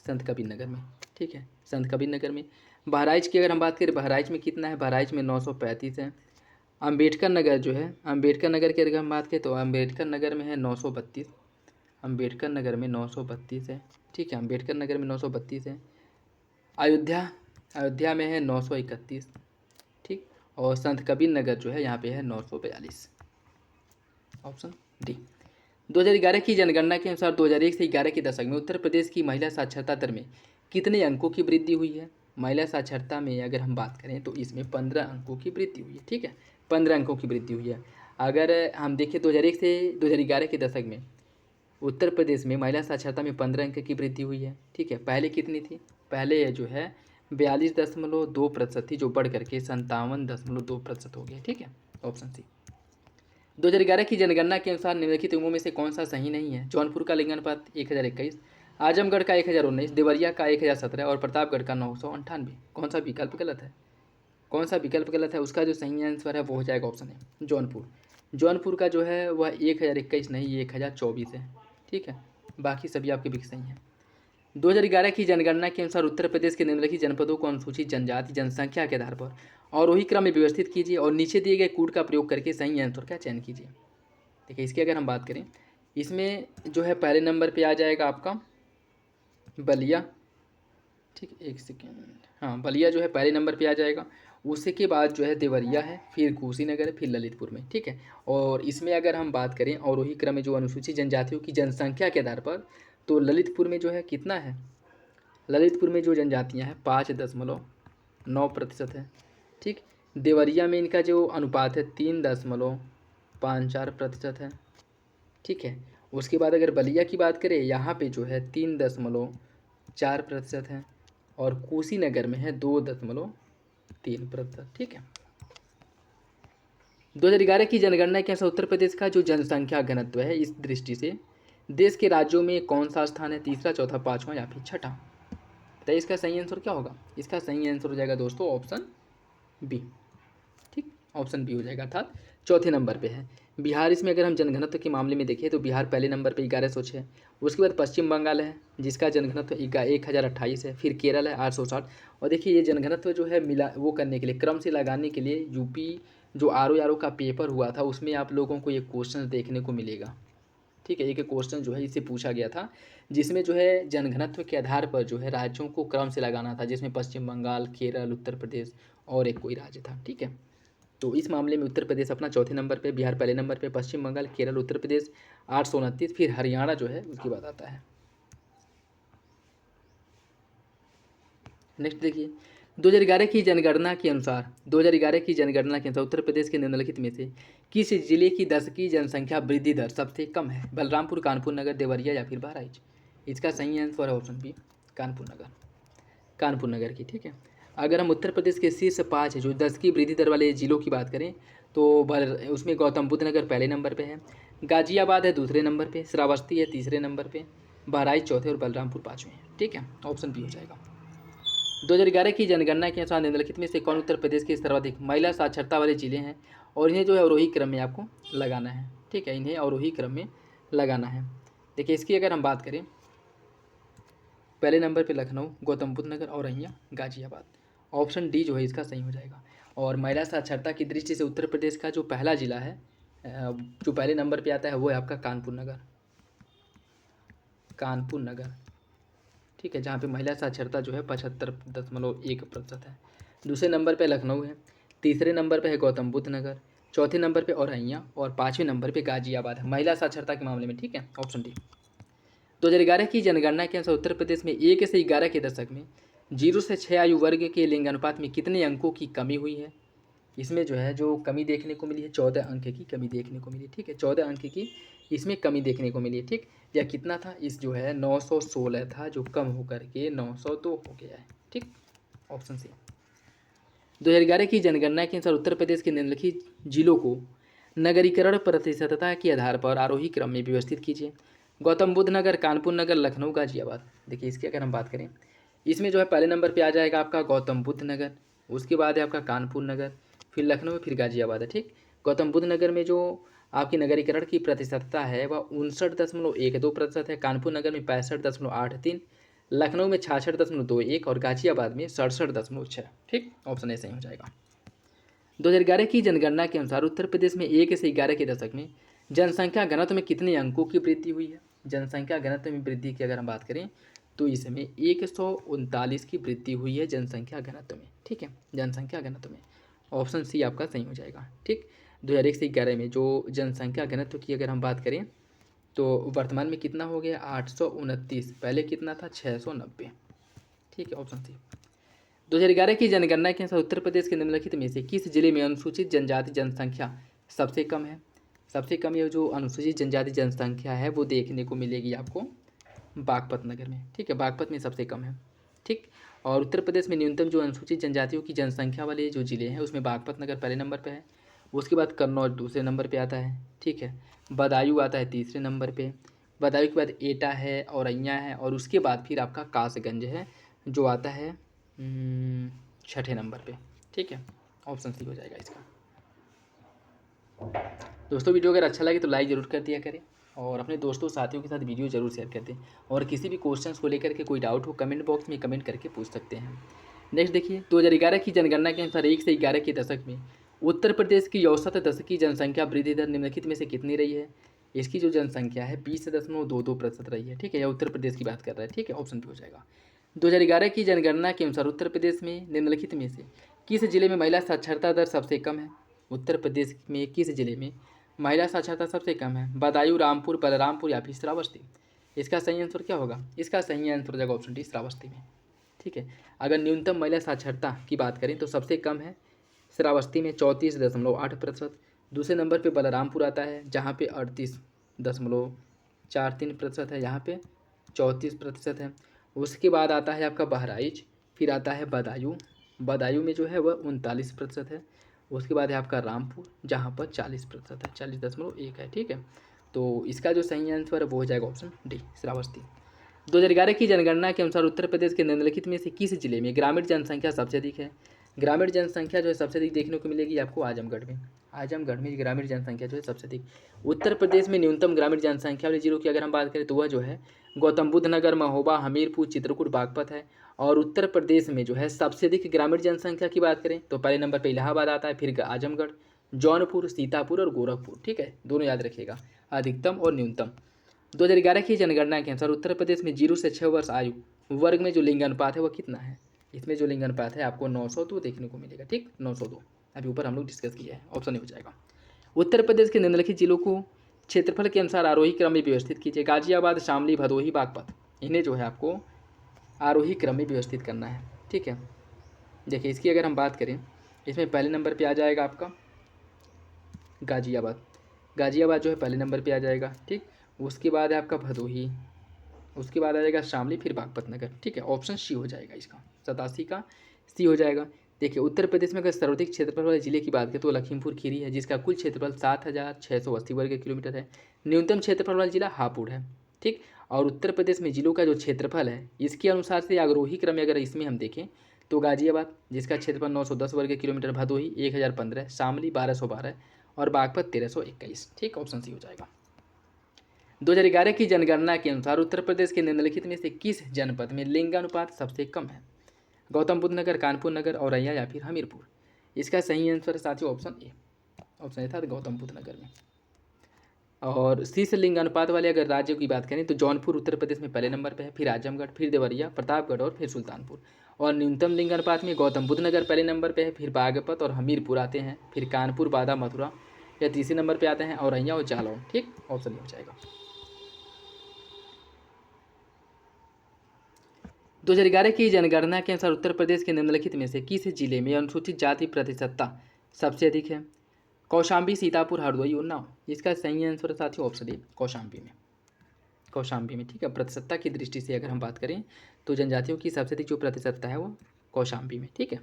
संत कबीर नगर में। ठीक है, संत कबीर नगर में। बहराइच की अगर हम बात करें, बहराइच में कितना है? बहराइच में 935 है। अम्बेडकर नगर जो है, अम्बेडकर नगर की अगर हम बात करें तो अम्बेडकर नगर में है 932, अम्बेडकर नगर में 932 है। ठीक है, अम्बेडकर नगर में 932 है। अयोध्या में है 931। ठीक, और संत कबीर नगर जो है यहाँ पे है 942। Option D. 2011 की जनगणना के अनुसार 2001 से 11 के दशक में उत्तर प्रदेश की महिला साक्षरता दर में कितने अंकों की वृद्धि हुई है? महिला साक्षरता में अगर हम बात करें तो इसमें 15 अंकों की वृद्धि हुई है। ठीक है, 15 अंकों की वृद्धि हुई है। अगर हम देखें 2001 से 2011 के दशक में उत्तर प्रदेश में महिला साक्षरता में 15 अंक की वृद्धि हुई है। ठीक है, पहले कितनी थी? पहले जो है 42.2% थी, जो बढ़ करके 57.2% हो गई। ठीक है, ऑप्शन सी। 2011 की जनगणना के अनुसार निम्नलिखित उम्रों में से कौन सा सही नहीं है? जौनपुर का लिंगानुपात 1021, आजमगढ़ का 1019, देवरिया का 1017 और प्रतापगढ़ का 998। कौन सा विकल्प गलत है? कौन सा विकल्प गलत है? उसका जो सही आंसर है वो हो जाएगा ऑप्शन है जौनपुर। जौनपुर का जो है वह 1021 नहीं, 1024 है। ठीक है, बाकी सभी आपके भी सही हैं। 2011 की जनगणना के अनुसार उत्तर प्रदेश के निम्नलिखित जनपदों को अनुसूचित जनजाति जनसंख्या के आधार पर और वही क्रम में व्यवस्थित कीजिए और नीचे दिए गए कूट का प्रयोग करके सही आंसर का चयन कीजिए। देखिए, इसकी अगर हम बात करें, इसमें जो है पहले नंबर पे आ जाएगा आपका बलिया। ठीक है, एक सेकेंड, हाँ, बलिया जो है पहले नंबर पे आ जाएगा। उसके बाद जो है देवरिया है, फिर कुशीनगर है, फिर ललितपुर में। ठीक है, और इसमें अगर हम बात करें और वही क्रम में जो अनुसूचित जनजातियों की जनसंख्या के आधार पर, तो ललितपुर में जो है कितना है? ललितपुर में जो जनजातियाँ हैं 5.9% है। ठीक, देवरिया में इनका जो अनुपात है 3.54% है। ठीक है, उसके बाद अगर बलिया की बात करें, यहाँ पे जो है 3.4% है और कुशीनगर में है 2.3%। ठीक है, 2011 की जनगणना के अनुसार उत्तर प्रदेश का जो जनसंख्या घनत्व है, इस दृष्टि से देश के राज्यों में कौन सा स्थान है? तीसरा, चौथा, पाँचवा या फिर छठा? बताइए इसका सही आंसर क्या होगा? इसका सही आंसर हो जाएगा दोस्तों ऑप्शन बी। ठीक, ऑप्शन बी हो जाएगा, अर्थात चौथे नंबर पे है बिहार। इसमें अगर हम जनघनत्व के मामले में देखें तो बिहार पहले नंबर पे 1106। उसके बाद पश्चिम बंगाल है जिसका जनघनत्व 1028 है, फिर केरल है 860। और देखिए ये जनघनत्व जो है मिला वो करने के लिए, क्रम से लगाने के लिए यूपी जो आर का पेपर हुआ था उसमें आप लोगों को ये क्वेश्चन देखने को मिलेगा। ठीक है, एक क्वेश्चन जो है इससे पूछा गया था जिसमें जो है जनघनत्व के आधार पर जो है राज्यों को क्रम से लगाना था, जिसमें पश्चिम बंगाल, केरल, उत्तर प्रदेश और एक कोई राज्य था। ठीक है, तो इस मामले में उत्तर प्रदेश अपना चौथे नंबर पे, बिहार पहले नंबर पे, पश्चिम बंगाल, केरल, उत्तर प्रदेश 829, फिर हरियाणा जो है उसके बाद आता है। नेक्स्ट देखिए, 2011 की जनगणना के अनुसार उत्तर प्रदेश के निम्नलिखित में से किस जिले की दशकीय जनसंख्या वृद्धि दर सबसे कम है? बलरामपुर, कानपुर नगर, देवरिया या फिर बहराइच? इसका सही आंसर है ऑप्शन बी, कानपुर नगर। कानपुर नगर की। ठीक है, अगर हम उत्तर प्रदेश के शीर्ष 5 जो 10 की वृद्धि दर वाले जिलों की बात करें तो उसमें गौतम बुद्ध नगर पहले नंबर पे है, गाजियाबाद है दूसरे नंबर पे, श्रावस्ती है तीसरे नंबर पे, बहराइच चौथे और बलरामपुर पाँचवें है। ठीक है, ऑप्शन बी हो जाएगा। 2011 की जनगणना के अनुसार निम्नलिखित में से कौन उत्तर प्रदेश के सर्वाधिक महिला साक्षरता वाले जिले हैं? और इन्हें जो है अवरोही क्रम में आपको लगाना है। ठीक है, इन्हें अवरोही क्रम में लगाना है। देखिए इसकी अगर हम बात करें, पहले नंबर पे लखनऊ, गौतम बुद्ध नगर, औरैया, गाजियाबाद। ऑप्शन डी जो है इसका सही हो जाएगा। और महिला साक्षरता की दृष्टि से उत्तर प्रदेश का जो पहला जिला है जो पहले नंबर पे आता है वो है आपका कानपुर नगर। कानपुर नगर, ठीक है, जहाँ पे महिला साक्षरता जो है 75.1% है। दूसरे नंबर पे लखनऊ है, तीसरे नंबर पे है गौतम बुद्ध नगर, चौथे नंबर पे औरैया और पाँचवें नंबर पे गाजियाबाद है महिला साक्षरता के मामले में। ठीक है, ऑप्शन डी। 2011 की जनगणना के अनुसार उत्तर प्रदेश में 1 से 11 के दशक में 0 से 6 आयु वर्ग के लिंगानुपात में कितने अंकों की कमी हुई है? इसमें जो है जो कमी देखने को मिली है 14 अंक की कमी देखने को मिली। ठीक है, 14 अंक की इसमें कमी देखने को मिली है। ठीक, या कितना था? इस जो है 916 था जो कम होकर के 902 हो गया है। ठीक, ऑप्शन सी। 2011 की जनगणना के अनुसार उत्तर प्रदेश के निम्नलिखित जिलों को नगरीकरण प्रतिशतता के आधार पर आरोही क्रम में व्यवस्थित कीजिए। गौतम बुद्ध नगर, कानपुर नगर, लखनऊ, गाजियाबाद। देखिए इसकी अगर हम बात करें, इसमें जो है पहले नंबर पे आ जाएगा आपका गौतम बुद्ध नगर, उसके बाद है आपका कानपुर नगर, फिर लखनऊ, फिर गाजियाबाद है। ठीक, गौतम बुद्ध नगर में जो आपकी नगरीकरण की प्रतिशतता है वह 59.12% है, कानपुर नगर में 65.83, लखनऊ में 66.21 और गाजियाबाद में 67.6। ठीक, ऑप्शन ए सही हो जाएगा। 2011 की जनगणना के अनुसार उत्तर प्रदेश में 1 से 11 के दशक में जनसंख्या घनत्व में कितने अंकों की वृद्धि हुई है? जनसंख्या घनत्व में वृद्धि की अगर हम बात करें तो इसमें 139 की वृद्धि हुई है जनसंख्या घनत्व में। ठीक है, जनसंख्या घनत्व में ऑप्शन सी आपका सही हो जाएगा। ठीक, 2001 से 11 में जो जनसंख्या घनत्व की अगर हम बात करें तो वर्तमान में कितना हो गया 829, पहले कितना था 690। ठीक है, ऑप्शन सी। 2011 की जनगणना के अनुसार उत्तर प्रदेश के निम्नलिखित में से किस जिले में अनुसूचित जनजाति जनसंख्या सबसे कम है? सबसे कम ये जो अनुसूचित जनजाति जनसंख्या है वो देखने को मिलेगी आपको बागपत नगर में। ठीक है, बागपत में सबसे कम है। ठीक, और उत्तर प्रदेश में न्यूनतम जो अनुसूचित जनजातियों की जनसंख्या वाले जो जिले हैं उसमें बागपत नगर पहले नंबर पे है। उसके बाद कन्नौज दूसरे नंबर पे आता है। ठीक है, बदायूं आता है तीसरे नंबर पे। बदायूं के बाद एटा है, औरैया है, और उसके बाद फिर आपका कासगंज है जो आता है छठे नंबर पे। ठीक है, ऑप्शन सी हो जाएगा इसका। दोस्तों वीडियो अगर अच्छा लगे तो लाइक ज़रूर कर दिया करें और अपने दोस्तों साथियों के साथ वीडियो ज़रूर शेयर कर दें। और किसी भी क्वेश्चंस को लेकर के कोई डाउट हो कमेंट बॉक्स में कमेंट करके पूछ सकते हैं। नेक्स्ट देखिए, 2011 की जनगणना के अनुसार 1 से 11 के दशक में उत्तर प्रदेश की औसत दशकीय जनसंख्या वृद्धि दर निम्नलिखित में से कितनी रही है? इसकी जो जनसंख्या है 20.22% रही है। ठीक है, यह उत्तर प्रदेश की बात कर रहा है। ठीक है, ऑप्शन भी हो जाएगा। 2011 की जनगणना के अनुसार उत्तर प्रदेश में निम्नलिखित में से किस जिले में महिला साक्षरता दर सबसे कम है? उत्तर प्रदेश में किस जिले में महिला साक्षरता सबसे कम है? बदायूं, रामपुर, बलरामपुर या फिर श्रावस्ती? इसका सही आंसर क्या होगा? इसका सही आंसर हो जाएगा ऑप्शन डी, श्रावस्ती में। ठीक है, अगर न्यूनतम महिला साक्षरता की बात करें तो सबसे कम है श्रावस्ती में 34.8%। दूसरे नंबर पे बलरामपुर आता है जहाँ पे 38.43% है, यहाँ पे 34% है। उसके बाद आता है आपका बहराइच, फिर आता है बदायूं, बदायूं में जो है वह 39% है। उसके बाद है आपका रामपुर जहाँ पर 40% है, 40.1 है। ठीक है, तो इसका जो सही आंसर है वो हो जाएगा ऑप्शन डी, श्रावस्ती। 2011 की जनगणना के अनुसार उत्तर प्रदेश के निम्नलिखित में से किस जिले में ग्रामीण जनसंख्या सबसे अधिक है? ग्रामीण जनसंख्या जो है सबसे अधिक देखने को मिलेगी आपको आजमगढ़ में। आजमगढ़ में ग्रामीण जनसंख्या जो है सबसे अधिक। उत्तर प्रदेश में न्यूनतम ग्रामीण जनसंख्या वाले जिलों की अगर हम बात करें तो वह जो है गौतम बुद्ध नगर, महोबा, हमीरपुर, चित्रकूट, बागपत है। और उत्तर प्रदेश में जो है सबसे अधिक ग्रामीण जनसंख्या की बात करें तो पहले नंबर पर इलाहाबाद आता है, फिर आजमगढ़, जौनपुर, सीतापुर और गोरखपुर। ठीक है, दोनों याद रखिएगा, अधिकतम और न्यूनतम। 2011 की जनगणना के अनुसार उत्तर प्रदेश में 0 से 6 वर्ष आयु वर्ग में जो लिंग अनुपात है वह कितना है? इसमें जो लिंग अनुपात है आपको 902 देखने को मिलेगा। ठीक, 902 अभी ऊपर हम लोग डिस्कस किया है, ऑप्शन हो जाएगा। उत्तर प्रदेश के निम्नलिखित जिलों को क्षेत्रफल के अनुसार आरोही क्रम में व्यवस्थित कीजिए। गाजियाबाद, शामली, भदोही, बागपत, इन्हें जो है आपको आरोही क्रम में व्यवस्थित करना है। ठीक है, देखिए इसकी अगर हम बात करें इसमें पहले नंबर पर आ जाएगा आपका गाजियाबाद। गाजियाबाद जो है पहले नंबर पर आ जाएगा। ठीक, उसके बाद है आपका भदोही, उसके बाद आ जाएगा शामली, फिर बागपत नगर। ठीक है, ऑप्शन सी हो जाएगा इसका, 87 का सी हो जाएगा। देखिए उत्तर प्रदेश में अगर सर्वाधिक क्षेत्रफल वाले जिले की बात करें तो लखीमपुर खीरी है जिसका कुल क्षेत्रफल 7,680 वर्ग किलोमीटर है। न्यूनतम क्षेत्रफल वाला जिला हापुड़ है। ठीक, और उत्तर प्रदेश में जिलों का जो क्षेत्रफल है इसके अनुसार से आरोही क्रम में अगर इसमें हम देखें तो गाजियाबाद जिसका क्षेत्रफल 910 वर्ग किलोमीटर, भदोही 1015, शामली 1212 और बागपत 1321। ठीक, ऑप्शन सी हो जाएगा। 2011 की जनगणना के अनुसार उत्तर प्रदेश के निम्नलिखित में से किस जनपद में लिंगानुपात सबसे कम है? गौतम बुद्ध नगर, कानपुर नगर, औरैया या फिर हमीरपुर? इसका सही आंसर साथियों ऑप्शन ए, ऑप्शन ए था गौतम बुद्ध नगर में। और सी से लिंगानुपात वाले अगर राज्यों की बात करें तो जौनपुर उत्तर प्रदेश में पहले नंबर पर है, फिर आजमगढ़, फिर देवरिया, प्रतापगढ़ और फिर सुल्तानपुर। और न्यूनतम लिंगानुपात में गौतम बुद्ध नगर पहले नंबर पर है, फिर बागपत और हमीरपुर आते हैं, फिर कानपुर, बादा, मथुरा या तीसरे नंबर पर आते हैं औरैया और जालौन। ठीक, ऑप्शन हो जाएगा। 2011 की जनगणना के अनुसार उत्तर प्रदेश के निम्नलिखित में से किस जिले में अनुसूचित जाति प्रतिशतता सबसे अधिक है? कौशाम्बी, सीतापुर, हरदोई, उन्नाव? इसका सही आंसर साथियों ऑप्शन डी, कौशाम्बी में। कौशाम्बी में। ठीक है, प्रतिशतता की दृष्टि से अगर हम बात करें तो जनजातियों की सबसे अधिक जो प्रतिशतता है वो कौशाम्बी में। ठीक है,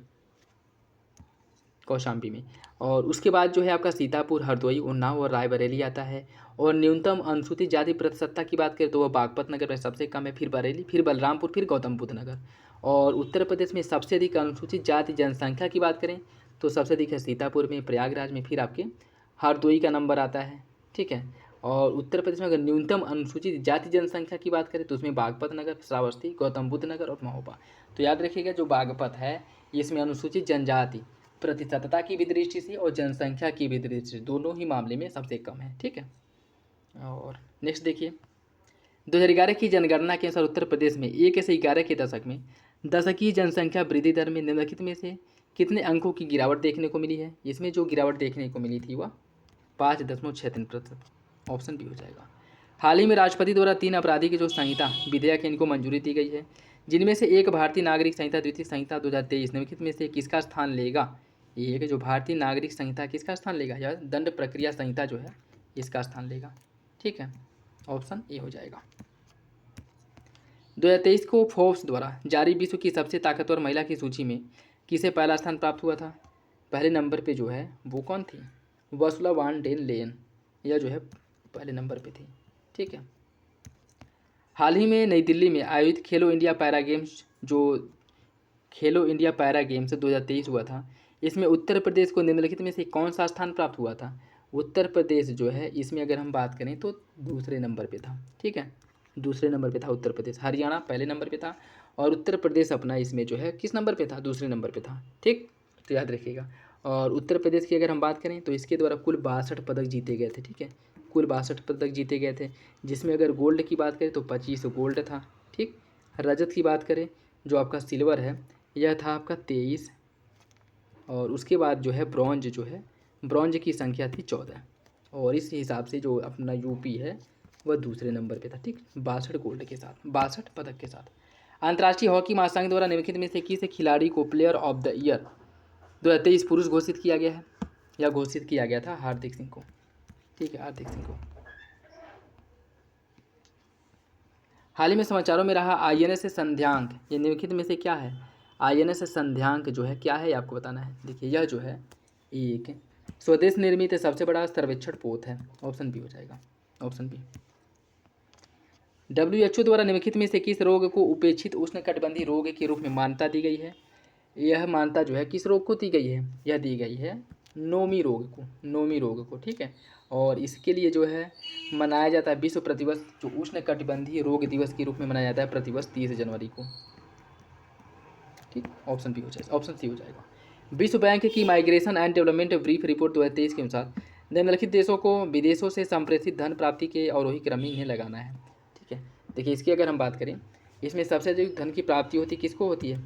कौशाम्बी में। और उसके बाद जो है आपका सीतापुर, हरदोई, उन्नाव और रायबरेली आता है। और न्यूनतम अनुसूचित जाति प्रतिशतता की बात करें तो वह बागपत नगर में सबसे कम है, फिर बरेली, फिर बलरामपुर, फिर गौतम बुद्ध नगर। और उत्तर प्रदेश में सबसे अधिक अनुसूचित जाति जनसंख्या की बात करें तो सबसे अधिक है सीतापुर में, प्रयागराज में, फिर आपके हरदोई का नंबर आता है। ठीक है, और उत्तर प्रदेश में अगर न्यूनतम अनुसूचित जाति जनसंख्या की बात करें तो उसमें बागपत नगर, श्रावस्ती, गौतम बुद्ध नगर और महोबा। तो याद रखिएगा जो बागपत है इसमें अनुसूचित जनजाति प्रतिशतता की भी दृष्टि से और जनसंख्या की भी दृष्टि से दोनों ही मामले में सबसे कम है। ठीक है, और नेक्स्ट देखिए 2011 की जनगणना के अनुसार उत्तर प्रदेश में 1 से 11 के दशक में दशकीय जनसंख्या वृद्धि दर में निम्नलिखित में से कितने अंकों की गिरावट देखने को मिली है? इसमें जो गिरावट देखने को मिली थी वह 5.63%। ऑप्शन बी हो जाएगा। हाल ही में राष्ट्रपति द्वारा 3 अपराधी की जो संहिता विधेयक है इनको मंजूरी दी गई है, जिनमें से एक भारतीय नागरिक संहिता द्वितीय संहिता 2023 निम्नलिखित में से किसका स्थान लेगा? ये है कि जो भारतीय नागरिक संहिता किसका स्थान लेगा? या दंड प्रक्रिया संहिता जो है इसका स्थान लेगा। ठीक है, ऑप्शन ए हो जाएगा। 2023 को फोर्ब्स द्वारा जारी विश्व की सबसे ताकतवर महिला की सूची में किसे पहला स्थान प्राप्त हुआ था? पहले नंबर पे जो है वो कौन थी? उर्सुला वॉन डेर लेयन, यह जो है पहले नंबर पे थी। ठीक है। हाल ही में नई दिल्ली में आयोजित खेलो इंडिया पैरा गेम्स, जो खेलो इंडिया पैरा गेम्स 2023 हुआ था, इसमें उत्तर प्रदेश को निम्नलिखित में से कौन सा स्थान प्राप्त हुआ था? उत्तर प्रदेश जो है इसमें अगर हम बात करें तो दूसरे नंबर पे था। ठीक है, दूसरे नंबर पे था उत्तर प्रदेश। हरियाणा पहले नंबर पे था और उत्तर प्रदेश अपना इसमें जो है किस नंबर पे था? दूसरे नंबर पे था। ठीक, तो याद रखिएगा। और उत्तर प्रदेश की अगर हम बात करें तो इसके द्वारा कुल 62 पदक जीते गए थे। ठीक है, कुल 62 पदक जीते गए थे, जिसमें अगर गोल्ड की बात करें तो 25 गोल्ड था। ठीक, रजत की बात करें जो आपका सिल्वर है यह था आपका 23, और उसके बाद जो है ब्रॉन्ज जो है ब्रॉन्ज की संख्या थी 14, और इस हिसाब से जो अपना यूपी है वह दूसरे नंबर पे था। ठीक, 62 गोल्ड के साथ, 62 पदक के साथ। अंतर्राष्ट्रीय हॉकी महासंघ द्वारा निम्नलिखित में से किस खिलाड़ी को प्लेयर ऑफ द ईयर 2023 पुरुष घोषित किया गया है? या घोषित किया गया था हार्दिक सिंह को। ठीक है, हार्दिक सिंह को। हाल ही में समाचारों में रहा आईएनएस संध्यांक, ये निम्नलिखित में से क्या है? आईएनएस संध्यांक जो है क्या है आपको बताना है। देखिए यह जो है एक स्वदेश निर्मित सबसे बड़ा सर्वेक्षण पोत है। ऑप्शन बी हो जाएगा, ऑप्शन बी। WHO द्वारा निम्नलिखित में से किस रोग को उपेक्षित उष्णकटिबंधीय रोग के रूप में मान्यता दी गई है? यह मान्यता जो है किस रोग को दी गई है? यह दी गई है नोमी रोग को, नोमी रोग को। ठीक है, और इसके लिए जो है मनाया जाता है विश्व प्रतिवर्ष जो उष्णकटिबंधीय रोग दिवस के रूप में मनाया जाता है प्रतिवर्ष 30 जनवरी को। ठीक, ऑप्शन बी हो जाएगा, ऑप्शन सी हो जाएगा। विश्व बैंक की migration and development brief report 2023 के अनुसार निम्नलिखित देशों को विदेशों से संप्रेषित धन प्राप्ति के अवरोही क्रम में इन्हें लगाना है। ठीक है, देखिए इसकी अगर हम बात करें, इसमें सबसे अधिक धन की प्राप्ति होती किसको होती है?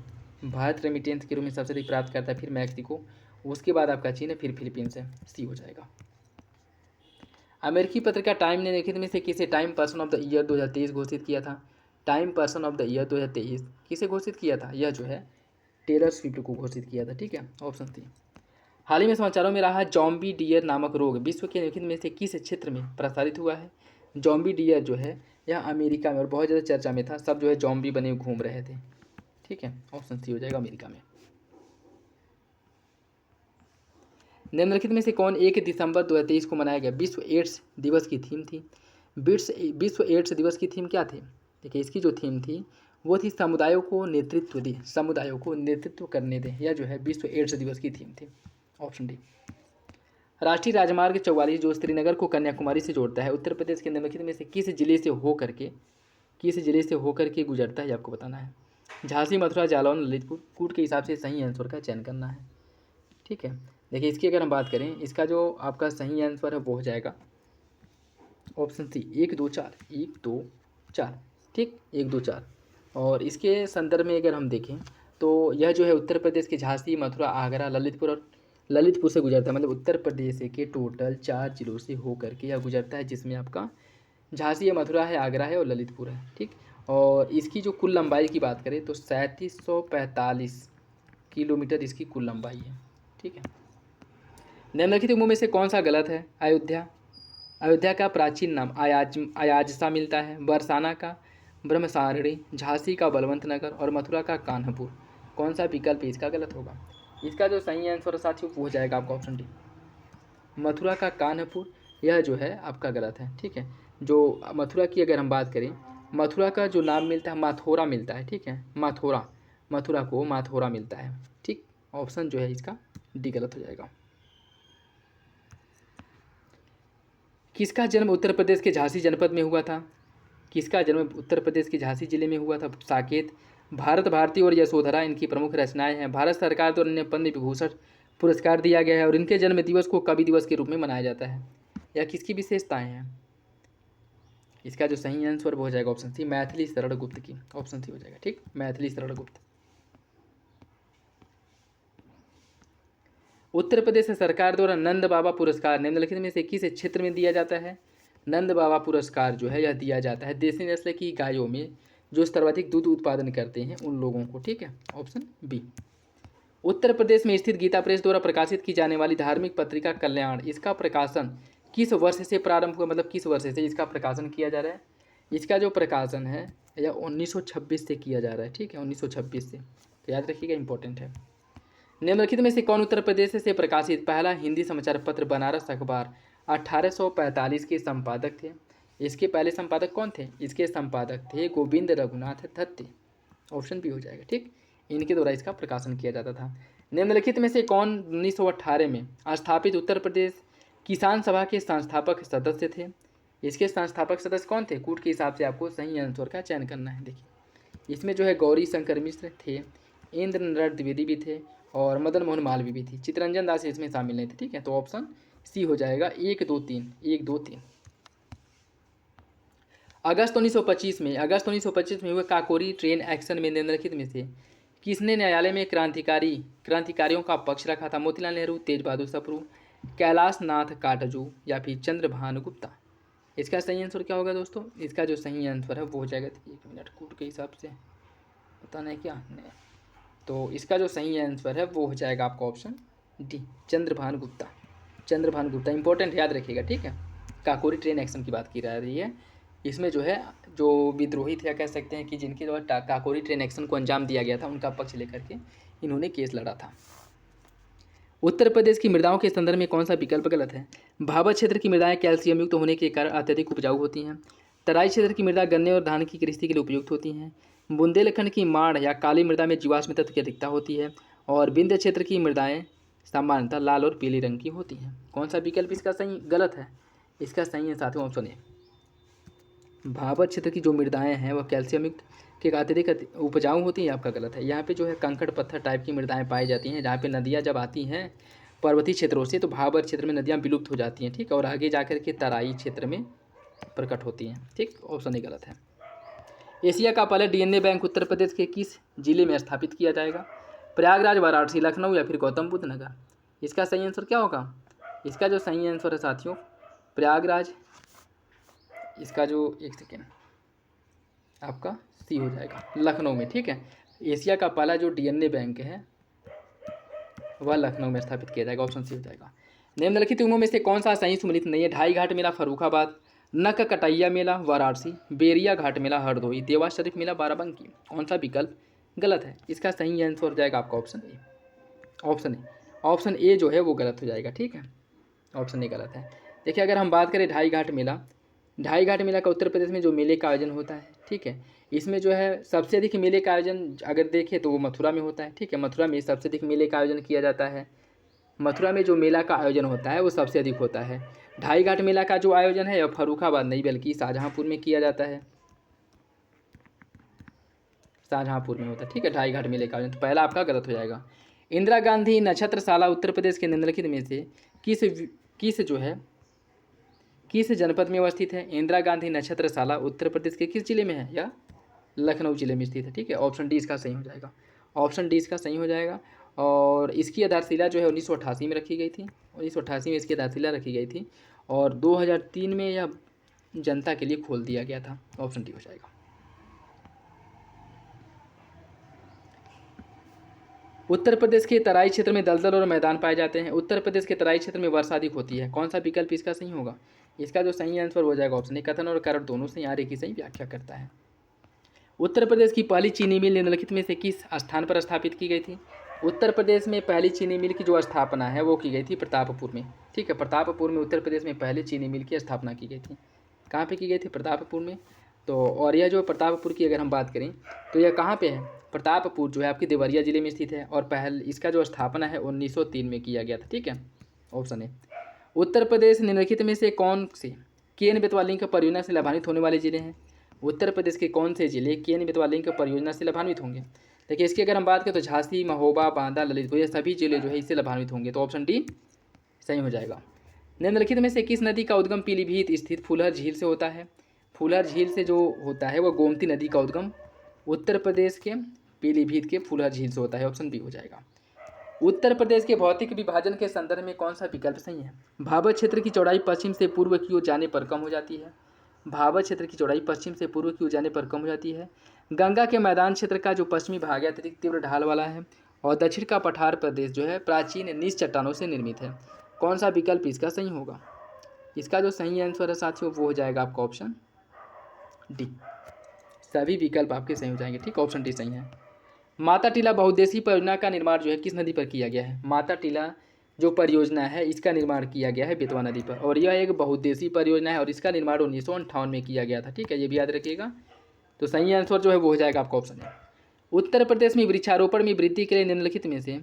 भारत रेमिटेंस के रूप में सबसे अधिक प्राप्त करता है, फिर मैक्सिको, उसके बाद आपका चीन है, फिर फिलीपींस है। सी हो जाएगा। अमेरिकी पत्रिका टाइम ने निम्नलिखित में से किसे time person of the year 2023 घोषित किया था? Time person of the year 2023 किसे घोषित किया था? यह जो है टेलर स्विफ्ट को घोषित किया था। ठीक है, ऑप्शन सी। हाल ही में समाचारों में रहा जॉम्बी डियर नामक रोग विश्व के निम्नलिखित में से किस क्षेत्र में प्रसारित हुआ है? जॉम्बी डियर जो है यह अमेरिका में और बहुत ज़्यादा चर्चा में था, सब जो है जॉम्बी बने घूम रहे थे। ठीक है, ऑप्शन सी हो जाएगा, अमेरिका में। निम्नलिखित में से कौन 1 दिसंबर 2023 को मनाया गया विश्व एड्स दिवस की थीम थी? विश्व एड्स दिवस की थीम क्या थी? देखिए इसकी जो थीम थी वो थी समुदायों को नेतृत्व दे, समुदायों को नेतृत्व करने दें। यह जो है विश्व एड्स दिवस की थीम थी। Option D. राष्ट्रीय राजमार्ग 44 जो श्रीनगर को कन्याकुमारी से जोड़ता है उत्तर प्रदेश के निम्नलिखित में से किस जिले से होकर के गुजरता है? आपको बताना है। झांसी, मथुरा, जालौन, ललितपुर। कूट के हिसाब से सही आंसर का चयन करना है। ठीक है, देखिए इसकी अगर हम बात करें, इसका जो आपका सही आंसर है वो हो जाएगा ऑप्शन सी 1 2 4, 1 2 4। ठीक, 1 2 4। और इसके संदर्भ में अगर हम देखें तो यह जो है उत्तर प्रदेश के झांसी, मथुरा, आगरा, ललितपुर और ललितपुर से गुजरता है। मतलब उत्तर प्रदेश के टोटल 4 जिलों से होकर के यह गुजरता है, जिसमें आपका झांसी है, मथुरा है, आगरा है और ललितपुर है। ठीक, और इसकी जो कुल लंबाई की बात करें तो 3745 किलोमीटर इसकी कुल लंबाई है। ठीक है, निम्नलिखित में से कौन सा गलत है? अयोध्या का प्राचीन नाम अयाजसा मिलता है, बरसाना का ब्रह्मसारणी, झांसी का बलवंत नगर और मथुरा का कान्हपुर। कौन सा विकल्प इसका गलत होगा? इसका जो सही आंसर साथियों वो हो जाएगा आपका ऑप्शन डी, मथुरा का कान्हपुर। यह जो है आपका गलत है। ठीक है, जो मथुरा की अगर हम बात करें, मथुरा का जो नाम मिलता है माथोरा मिलता है। ठीक है, माथोरा, मथुरा को माथोरा मिलता है। ठीक, ऑप्शन जो है इसका डी गलत हो जाएगा। किसका जन्म उत्तर प्रदेश के झांसी जनपद में हुआ था? किसका जन्म उत्तर प्रदेश के झांसी जिले में हुआ था? साकेत, भारत भारती और यशोधरा इनकी प्रमुख रचनाएं हैं। भारत सरकार द्वारा इन्हें पद्म विभूषण पुरस्कार दिया गया है और इनके जन्म दिवस को कवि दिवस के रूप में मनाया जाता है। यह किसकी विशेषताएं हैं? इसका जो सही आंसर वो हो जाएगा ऑप्शन सी, मैथिली शरण गुप्त की। ऑप्शन सी हो जाएगा। ठीक, मैथिली शरण गुप्त। उत्तर प्रदेश सरकार द्वारा नंद बाबा पुरस्कार निम्नलिखित में से किस क्षेत्र में दिया जाता है? नंद बाबा पुरस्कार जो है यह दिया जाता है देसी नस्ल की गायों में जो सर्वाधिक दूध उत्पादन करते हैं उन लोगों को, ठीक है, ऑप्शन बी। उत्तर प्रदेश में स्थित गीता प्रेस द्वारा प्रकाशित की जाने वाली धार्मिक पत्रिका कल्याण, इसका प्रकाशन किस वर्ष से प्रारंभ हुआ, मतलब किस वर्ष से इसका प्रकाशन किया जा रहा है? इसका जो प्रकाशन है यह 1926 से किया जा रहा है, ठीक है, 1926 से, तो याद रखिएगा, इंपॉर्टेंट है। निम्नलिखित में से कौन उत्तर प्रदेश से प्रकाशित पहला हिंदी समाचार पत्र बनारस अखबार 1845 के संपादक थे? इसके पहले संपादक कौन थे? इसके संपादक थे गोविंद रघुनाथ दत्त, ऑप्शन बी हो जाएगा, ठीक, इनके द्वारा इसका प्रकाशन किया जाता था। निम्नलिखित में से कौन 1918 में स्थापित उत्तर प्रदेश किसान सभा के संस्थापक सदस्य थे? इसके संस्थापक सदस्य कौन थे? कूट के हिसाब से आपको सही आंसर का चयन करना है। देखिए इसमें जो है गौरी शंकर मिश्र थे, इंद्र नाथ द्विवेदी भी थे और मदन मोहन मालवीय भी थी। चित्तरंजन दास इसमें शामिल नहीं थे, ठीक है, तो ऑप्शन सी हो जाएगा, 1 2 3, 1 2 3। अगस्त 1925 में हुए काकोरी ट्रेन एक्शन में निम्नलिखित में से किसने न्यायालय में क्रांतिकारियों का पक्ष रखा था? मोतीलाल नेहरू, तेज बहादुर सप्रू, कैलाश नाथ काटजू या फिर चंद्रभानु गुप्ता? इसका सही आंसर क्या होगा दोस्तों? इसका जो सही आंसर है वो हो जाएगा, 1 मिनट, कूट के हिसाब से पता नहीं क्या नहीं, तो इसका जो सही आंसर है वो हो जाएगा आपका option D, Chandrabhanu Gupta. Important, याद रखिएगा, ठीक है। काकोरी ट्रेन एक्शन की बात की जा रही है, इसमें जो है जो विद्रोही थे, कह सकते हैं कि जिनके द्वारा काकोरी ट्रेन एक्शन को अंजाम दिया गया था, उनका पक्ष लेकर के इन्होंने केस लड़ा था। उत्तर प्रदेश की मृदाओं के संदर्भ में कौन सा विकल्प गलत है? भाबर क्षेत्र की मृदाएं कैल्शियम युक्त होने के कारण अत्यधिक उपजाऊ होती हैं। तराई क्षेत्र की मृदा गन्ने और धान की कृषि के लिए उपयुक्त होती हैं। बुंदेलखंड की माड़ या काली मृदा में जीवाश्म तत्व की अधिकता होती है और विंध्य क्षेत्र की मृदाएं सामान्यतः लाल और पीले रंग की होती हैं। कौन सा विकल्प इसका सही गलत है? इसका सही है साथियों ऑप्शन ए। भाबर क्षेत्र की जो मृदाएं हैं वह कैल्शियम युक्त के अत्यधिक उपजाऊ होती हैं, आपका गलत है। यहाँ पे जो है कंकड़ पत्थर टाइप की मृदाएं पाई जाती हैं, जहाँ पे नदियाँ जब आती हैं पर्वतीय क्षेत्रों से तो भाबर क्षेत्र में नदियाँ विलुप्त हो जाती हैं, ठीक, और आगे जाकर के तराई क्षेत्र में प्रकट होती हैं, ठीक, ऑप्शन ए गलत है। एशिया का पहला डीएनए बैंक उत्तर प्रदेश के किस जिले में स्थापित किया जाएगा? प्रयागराज, वाराणसी, लखनऊ या फिर गौतम बुद्ध नगर? इसका सही आंसर क्या होगा? इसका जो सही आंसर है साथियों प्रयागराज, इसका जो एक सेकेंड आपका सी हो जाएगा, लखनऊ में, ठीक है। एशिया का पहला जो डीएनए बैंक है वह लखनऊ में स्थापित किया जाएगा, ऑप्शन सी हो जाएगा। निम्नलिखित उम्मों में से कौन सा सही सम्मिलित नहीं है? ढाई घाट मेला फर्रुखाबाद, नक कटैया मेला वाराणसी, बेरिया घाट मेला हरदोई, देवा शरीफ मेला बाराबंकी? कौन सा विकल्प गलत है? इसका सही आंसर हो जाएगा आपका ऑप्शन ए। ऑप्शन ए जो है वो गलत हो जाएगा, ठीक है, ऑप्शन ए गलत है। देखिए अगर हम बात करें ढाई घाट मेला का उत्तर प्रदेश में जो मेले का आयोजन होता है, ठीक है, इसमें जो है सबसे अधिक मेले का आयोजन अगर देखें तो वो मथुरा में होता है, ठीक है, मथुरा में सबसे अधिक मेले का आयोजन किया जाता है। मथुरा में जो मेला का आयोजन होता है वो सबसे अधिक होता है। ढाई घाट मेला का जो आयोजन है वह फर्रुखाबाद नहीं बल्कि शाहजहाँपुर में किया जाता है, शाहजहाँपुर में होता है, ठीक है, ढाई घाट मेले का आयोजन, तो पहला आपका गलत हो जाएगा। इंदिरा गांधी नक्षत्रशाला उत्तर प्रदेश के निम्नलिखित में से किस जनपद में अवस्थित है? इंदिरा गांधी नक्षत्रशाला उत्तर प्रदेश के किस जिले में है? या लखनऊ जिले में स्थित है, ठीक है, ऑप्शन डी इसका सही हो जाएगा, ऑप्शन डी इसका सही हो जाएगा। और इसकी आधारशिला जो है 1988 में रखी गई थी, 1988 में इसकी आधारशिला रखी गई थी और 2003 में यह जनता के लिए खोल दिया गया था, ऑप्शन डी हो जाएगा। उत्तर प्रदेश के तराई क्षेत्र में दलदल और मैदान पाए जाते हैं। उत्तर प्रदेश के तराई क्षेत्र में वर्षा अधिक होती है। कौन सा विकल्प इसका सही होगा? इसका जो सही आंसर हो जाएगा ऑप्शन ए। कथन और कारण दोनों से आर्य की सही व्याख्या करता है। उत्तर प्रदेश की पहली चीनी मिल निम्नलिखित में से किस स्थान पर स्थापित की गई थी? उत्तर प्रदेश में पहली चीनी मिल की जो स्थापना है वो की गई थी प्रतापपुर में, ठीक है, प्रतापपुर में उत्तर प्रदेश में पहली चीनी मिल की स्थापना की गई थी। कहाँ पे की गई थी? प्रतापपुर में। तो और यह जो प्रतापपुर की अगर हम बात करें तो यह कहाँ पे है? प्रतापपुर जो है आपकी देवरिया जिले में स्थित है और इसका जो स्थापना है 1903 में किया गया था, ठीक है, ऑप्शन ए। उत्तर प्रदेश निम्नलिखित में से कौन से केन बेतवा लिंक परियोजना से लाभान्वित होने वाले जिले हैं? उत्तर प्रदेश के कौन से जिले केन बेतवा लिंक परियोजना से लाभान्वित होंगे? देखिए इसकी अगर हम बात करें तो झांसी, महोबा, बांदा, ललितपुर ये सभी जिले जो है इससे लाभान्वित होंगे, तो ऑप्शन डी सही हो जाएगा। निम्नलिखित में से किस नदी का उद्गम पीलीभीत स्थित फूलहर झील से होता है? फूलहर झील से जो होता है वह गोमती नदी का उद्गम उत्तर प्रदेश के पीलीभीत के फूलहर झील से होता है, ऑप्शन बी हो जाएगा। उत्तर प्रदेश के भौतिक विभाजन के संदर्भ में कौन सा विकल्प सही है? भाबर क्षेत्र की चौड़ाई पश्चिम से पूर्व की ओर जाने पर कम हो जाती है। भाबर क्षेत्र की चौड़ाई पश्चिम से पूर्व की ओर जाने पर कम हो जाती है। गंगा के मैदान क्षेत्र का जो पश्चिमी भाग है अत्यधिक तीव्र ढाल वाला है और दक्षिण का पठार प्रदेश जो है प्राचीन निज चट्टानों से निर्मित है। कौन सा विकल्प इसका सही होगा? इसका जो सही आंसर है साथियों वो हो जाएगा आपका ऑप्शन डी। सभी विकल्प आपके सही हो जाएंगे, ठीक, ऑप्शन डी सही है। माता टीला बहुउद्देशीय परियोजना का निर्माण जो है किस नदी पर किया गया है? माता टीला जो परियोजना है इसका निर्माण किया गया है बेतवा नदी पर और यह एक बहुउद्देशीय परियोजना है और इसका निर्माण 1958 में किया गया था, ठीक है, ये भी याद रखिएगा। तो सही आंसर जो है वो हो जाएगा आपका ऑप्शन है। उत्तर प्रदेश में वृक्षारोपण में वृद्धि के लिए निम्नलिखित में से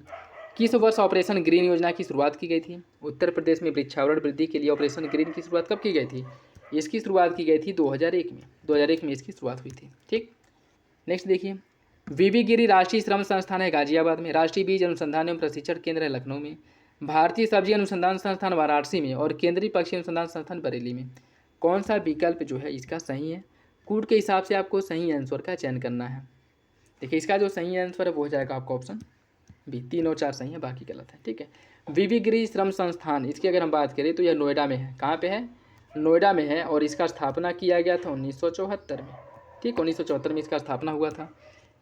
किस वर्ष ऑपरेशन ग्रीन योजना की शुरुआत की गई थी? उत्तर प्रदेश में वृक्षारोपण वृद्धि के लिए ऑपरेशन ग्रीन की शुरुआत कब की गई थी? इसकी शुरुआत की गई थी 2001 में। 2001 में इसकी शुरुआत हुई थी, ठीक। नेक्स्ट देखिए, वीवी गिरी राष्ट्रीय श्रम संस्थान है गाजियाबाद में, राष्ट्रीय बीज अनुसंधान एवं प्रशिक्षण केंद्र है लखनऊ में, भारतीय सब्जी अनुसंधान संस्थान वाराणसी में और केंद्रीय पक्षी अनुसंधान संस्थान बरेली में। कौन सा विकल्प जो है इसका सही है? कूट के हिसाब से आपको सही आंसर का चयन करना है। देखिए इसका जो सही आंसर है वो हो जाएगा आपका ऑप्शन बी। 3 और 4 सही है, बाकी गलत है, ठीक है। वीवी गिरी श्रम संस्थान इसकी अगर हम बात करें तो यह नोएडा में है। कहाँ पे है? नोएडा में है और इसका स्थापना किया गया था 1974 में, ठीक, 1974 में इसका स्थापना हुआ था,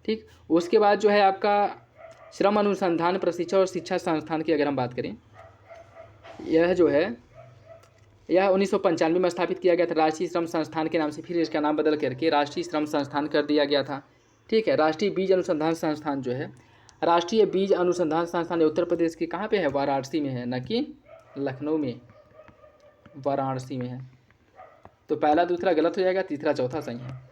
ठीक। उसके बाद जो है आपका श्रम अनुसंधान प्रशिक्षण और शिक्षा संस्थान की अगर हम बात करें, यह जो है यह 1995 में स्थापित किया गया था राष्ट्रीय श्रम संस्थान के नाम से, फिर इसका नाम बदल करके राष्ट्रीय श्रम संस्थान कर दिया गया था, ठीक है। राष्ट्रीय बीज अनुसंधान संस्थान जो है, राष्ट्रीय बीज अनुसंधान संस्थान उत्तर प्रदेश के कहाँ पे है? वाराणसी में है, न कि लखनऊ में, वाराणसी में है। तो पहला दूसरा गलत हो जाएगा, तीसरा चौथा सही है।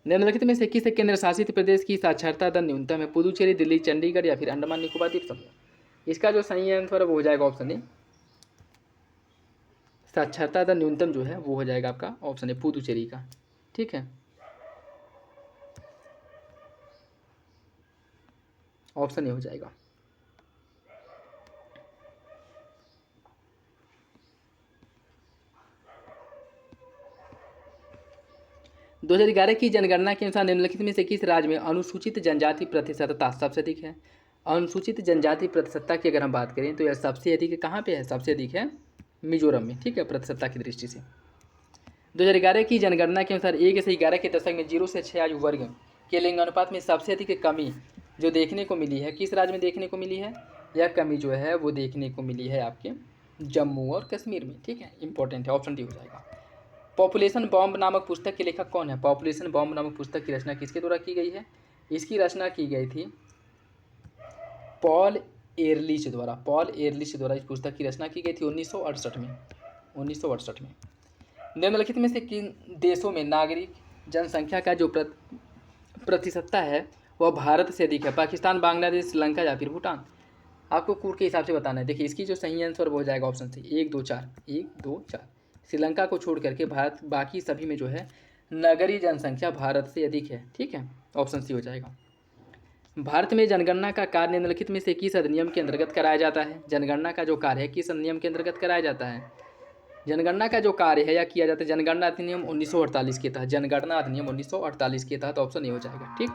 निम्नलिखित में से किस केंद्र शासित प्रदेश की साक्षरता दर न्यूनतम है? पुदुचेरी, दिल्ली, चंडीगढ़ या फिर अंडमान निकोबार द्वीप समूह। इसका जो सही आंसर है वो हो जाएगा ऑप्शन ए। साक्षरता दर न्यूनतम जो है वो हो जाएगा आपका ऑप्शन ए पुदुचेरी का, ठीक है, ऑप्शन ए हो जाएगा। दो 2011 की जनगणना के अनुसार निम्नलिखित में से किस राज्य में अनुसूचित जनजाति प्रतिशतता सबसे अधिक है? अनुसूचित जनजाति प्रतिशतता की अगर हम बात करें तो यह सबसे अधिक कहाँ पे है? सबसे अधिक है मिजोरम में, ठीक है, प्रतिशतता की दृष्टि से। 2011 की जनगणना के अनुसार 1 से 11 के दशक में 0 से 6 आयु वर्ग के लिंग अनुपात में सबसे अधिक कमी जो देखने को मिली है किस राज्य में देखने को मिली है? यह कमी जो है वो देखने को मिली है आपके जम्मू और कश्मीर में, ठीक है, इंपॉर्टेंट है, ऑप्शन डी हो जाएगा। पॉपुलेशन बॉम्ब नामक पुस्तक के लेखक कौन है? पॉपुलेशन बॉम्ब नामक पुस्तक की रचना किसके द्वारा की गई है? इसकी रचना की गई थी पॉल एरलिच द्वारा। पॉल एरलिच द्वारा इस पुस्तक की रचना की गई थी 1968 में, 1968 में। निम्नलिखित में से किन देशों में नागरिक जनसंख्या का जो प्रतिशतता है वह भारत से अधिक है? पाकिस्तान, बांग्लादेश, श्रीलंका या फिर भूटान। आपको कूट के हिसाब से बताना है। देखिए इसकी जो सही आंसर वो हो जाएगा ऑप्शन सी 1, 2, 4, 1, 2, 4। श्रीलंका को छोड़ करके भारत बाकी सभी में जो है नगरीय जनसंख्या भारत से अधिक है, ठीक है, ऑप्शन सी हो जाएगा। भारत में जनगणना का कार्य निम्नलिखित में से किस अधिनियम के अंतर्गत कराया जाता है? जनगणना का जो कार्य है किस अधिनियम के अंतर्गत कराया जाता है? जनगणना का जो कार्य है या किया जाता है जनगणना अधिनियम 1948 के तहत, जनगणना अधिनियम 1948 के तहत, ऑप्शन ए हो जाएगा, ठीक।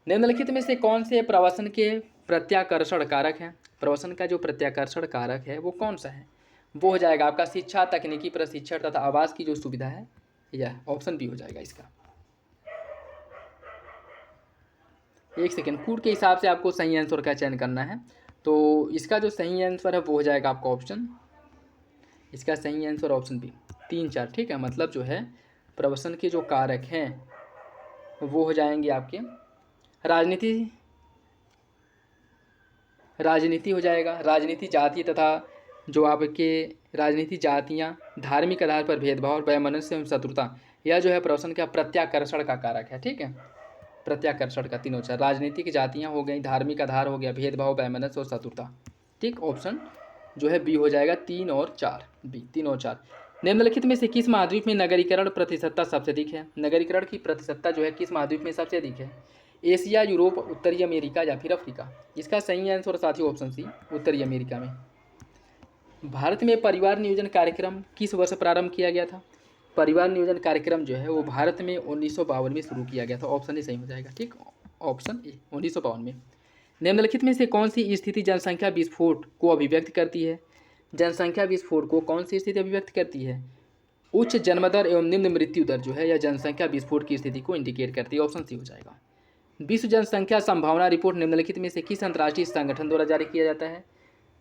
निम्नलिखित में से कौन से प्रवसन के प्रत्याकर्षण कारक हैं? प्रवसन का जो प्रत्याकर्षण कारक है वो कौन सा है? वो हो जाएगा आपका शिक्षा, तकनीकी प्रशिक्षण तथा आवास की जो सुविधा है, यह ऑप्शन बी हो जाएगा इसका। एक सेकेंड, कूट के हिसाब से आपको सही आंसर का चयन करना है। तो इसका जो सही आंसर है वो हो जाएगा आपका ऑप्शन, इसका सही आंसर ऑप्शन बी 3, 4, ठीक है। मतलब जो है प्रवसन के जो कारक हैं वो हो जाएंगे आपके राजनीति हो जाएगा, राजनीति, जाति तथा जो आपके राजनीति, जातियाँ, धार्मिक आधार पर भेदभाव और वैमनस्य एवं शत्रुता, यह जो है प्रवसन का प्रत्याकर्षण का कारक है, ठीक है, प्रत्याकर्षण का 3 और 4। राजनीतिक, जातियाँ हो गई, धार्मिक आधार हो गया, भेदभाव, वैमनस्य और शत्रुता, ठीक, ऑप्शन जो है बी हो जाएगा 3 और 4, बी 3 और 4। निम्नलिखित में से किस महाद्वीप में नगरीकरण प्रतिशतता सबसे अधिक है? नगरीकरण की प्रतिशतता जो है किस महाद्वीप में सबसे अधिक है? एशिया, यूरोप, उत्तरी अमेरिका या फिर अफ्रीका। इसका सही आंसर साथी ऑप्शन सी उत्तरी अमेरिका में। भारत में परिवार नियोजन कार्यक्रम किस वर्ष प्रारंभ किया गया था? परिवार नियोजन कार्यक्रम जो है वो भारत में 1952 में शुरू किया गया था, ऑप्शन ए सही हो जाएगा, ठीक, ऑप्शन ए 1952 में। निम्नलिखित में से कौन सी स्थिति जनसंख्या विस्फोट को अभिव्यक्त करती है? जनसंख्या विस्फोट को कौन सी स्थिति अभिव्यक्त करती है? उच्च जन्मदर एवं निम्न मृत्यु दर जो है यह जनसंख्या विस्फोट की स्थिति को इंडिकेट करती है। ऑप्शन सी हो जाएगा। विश्व जनसंख्या संभावना रिपोर्ट निम्नलिखित में से किस अंतर्राष्ट्रीय संगठन द्वारा जारी किया जाता है?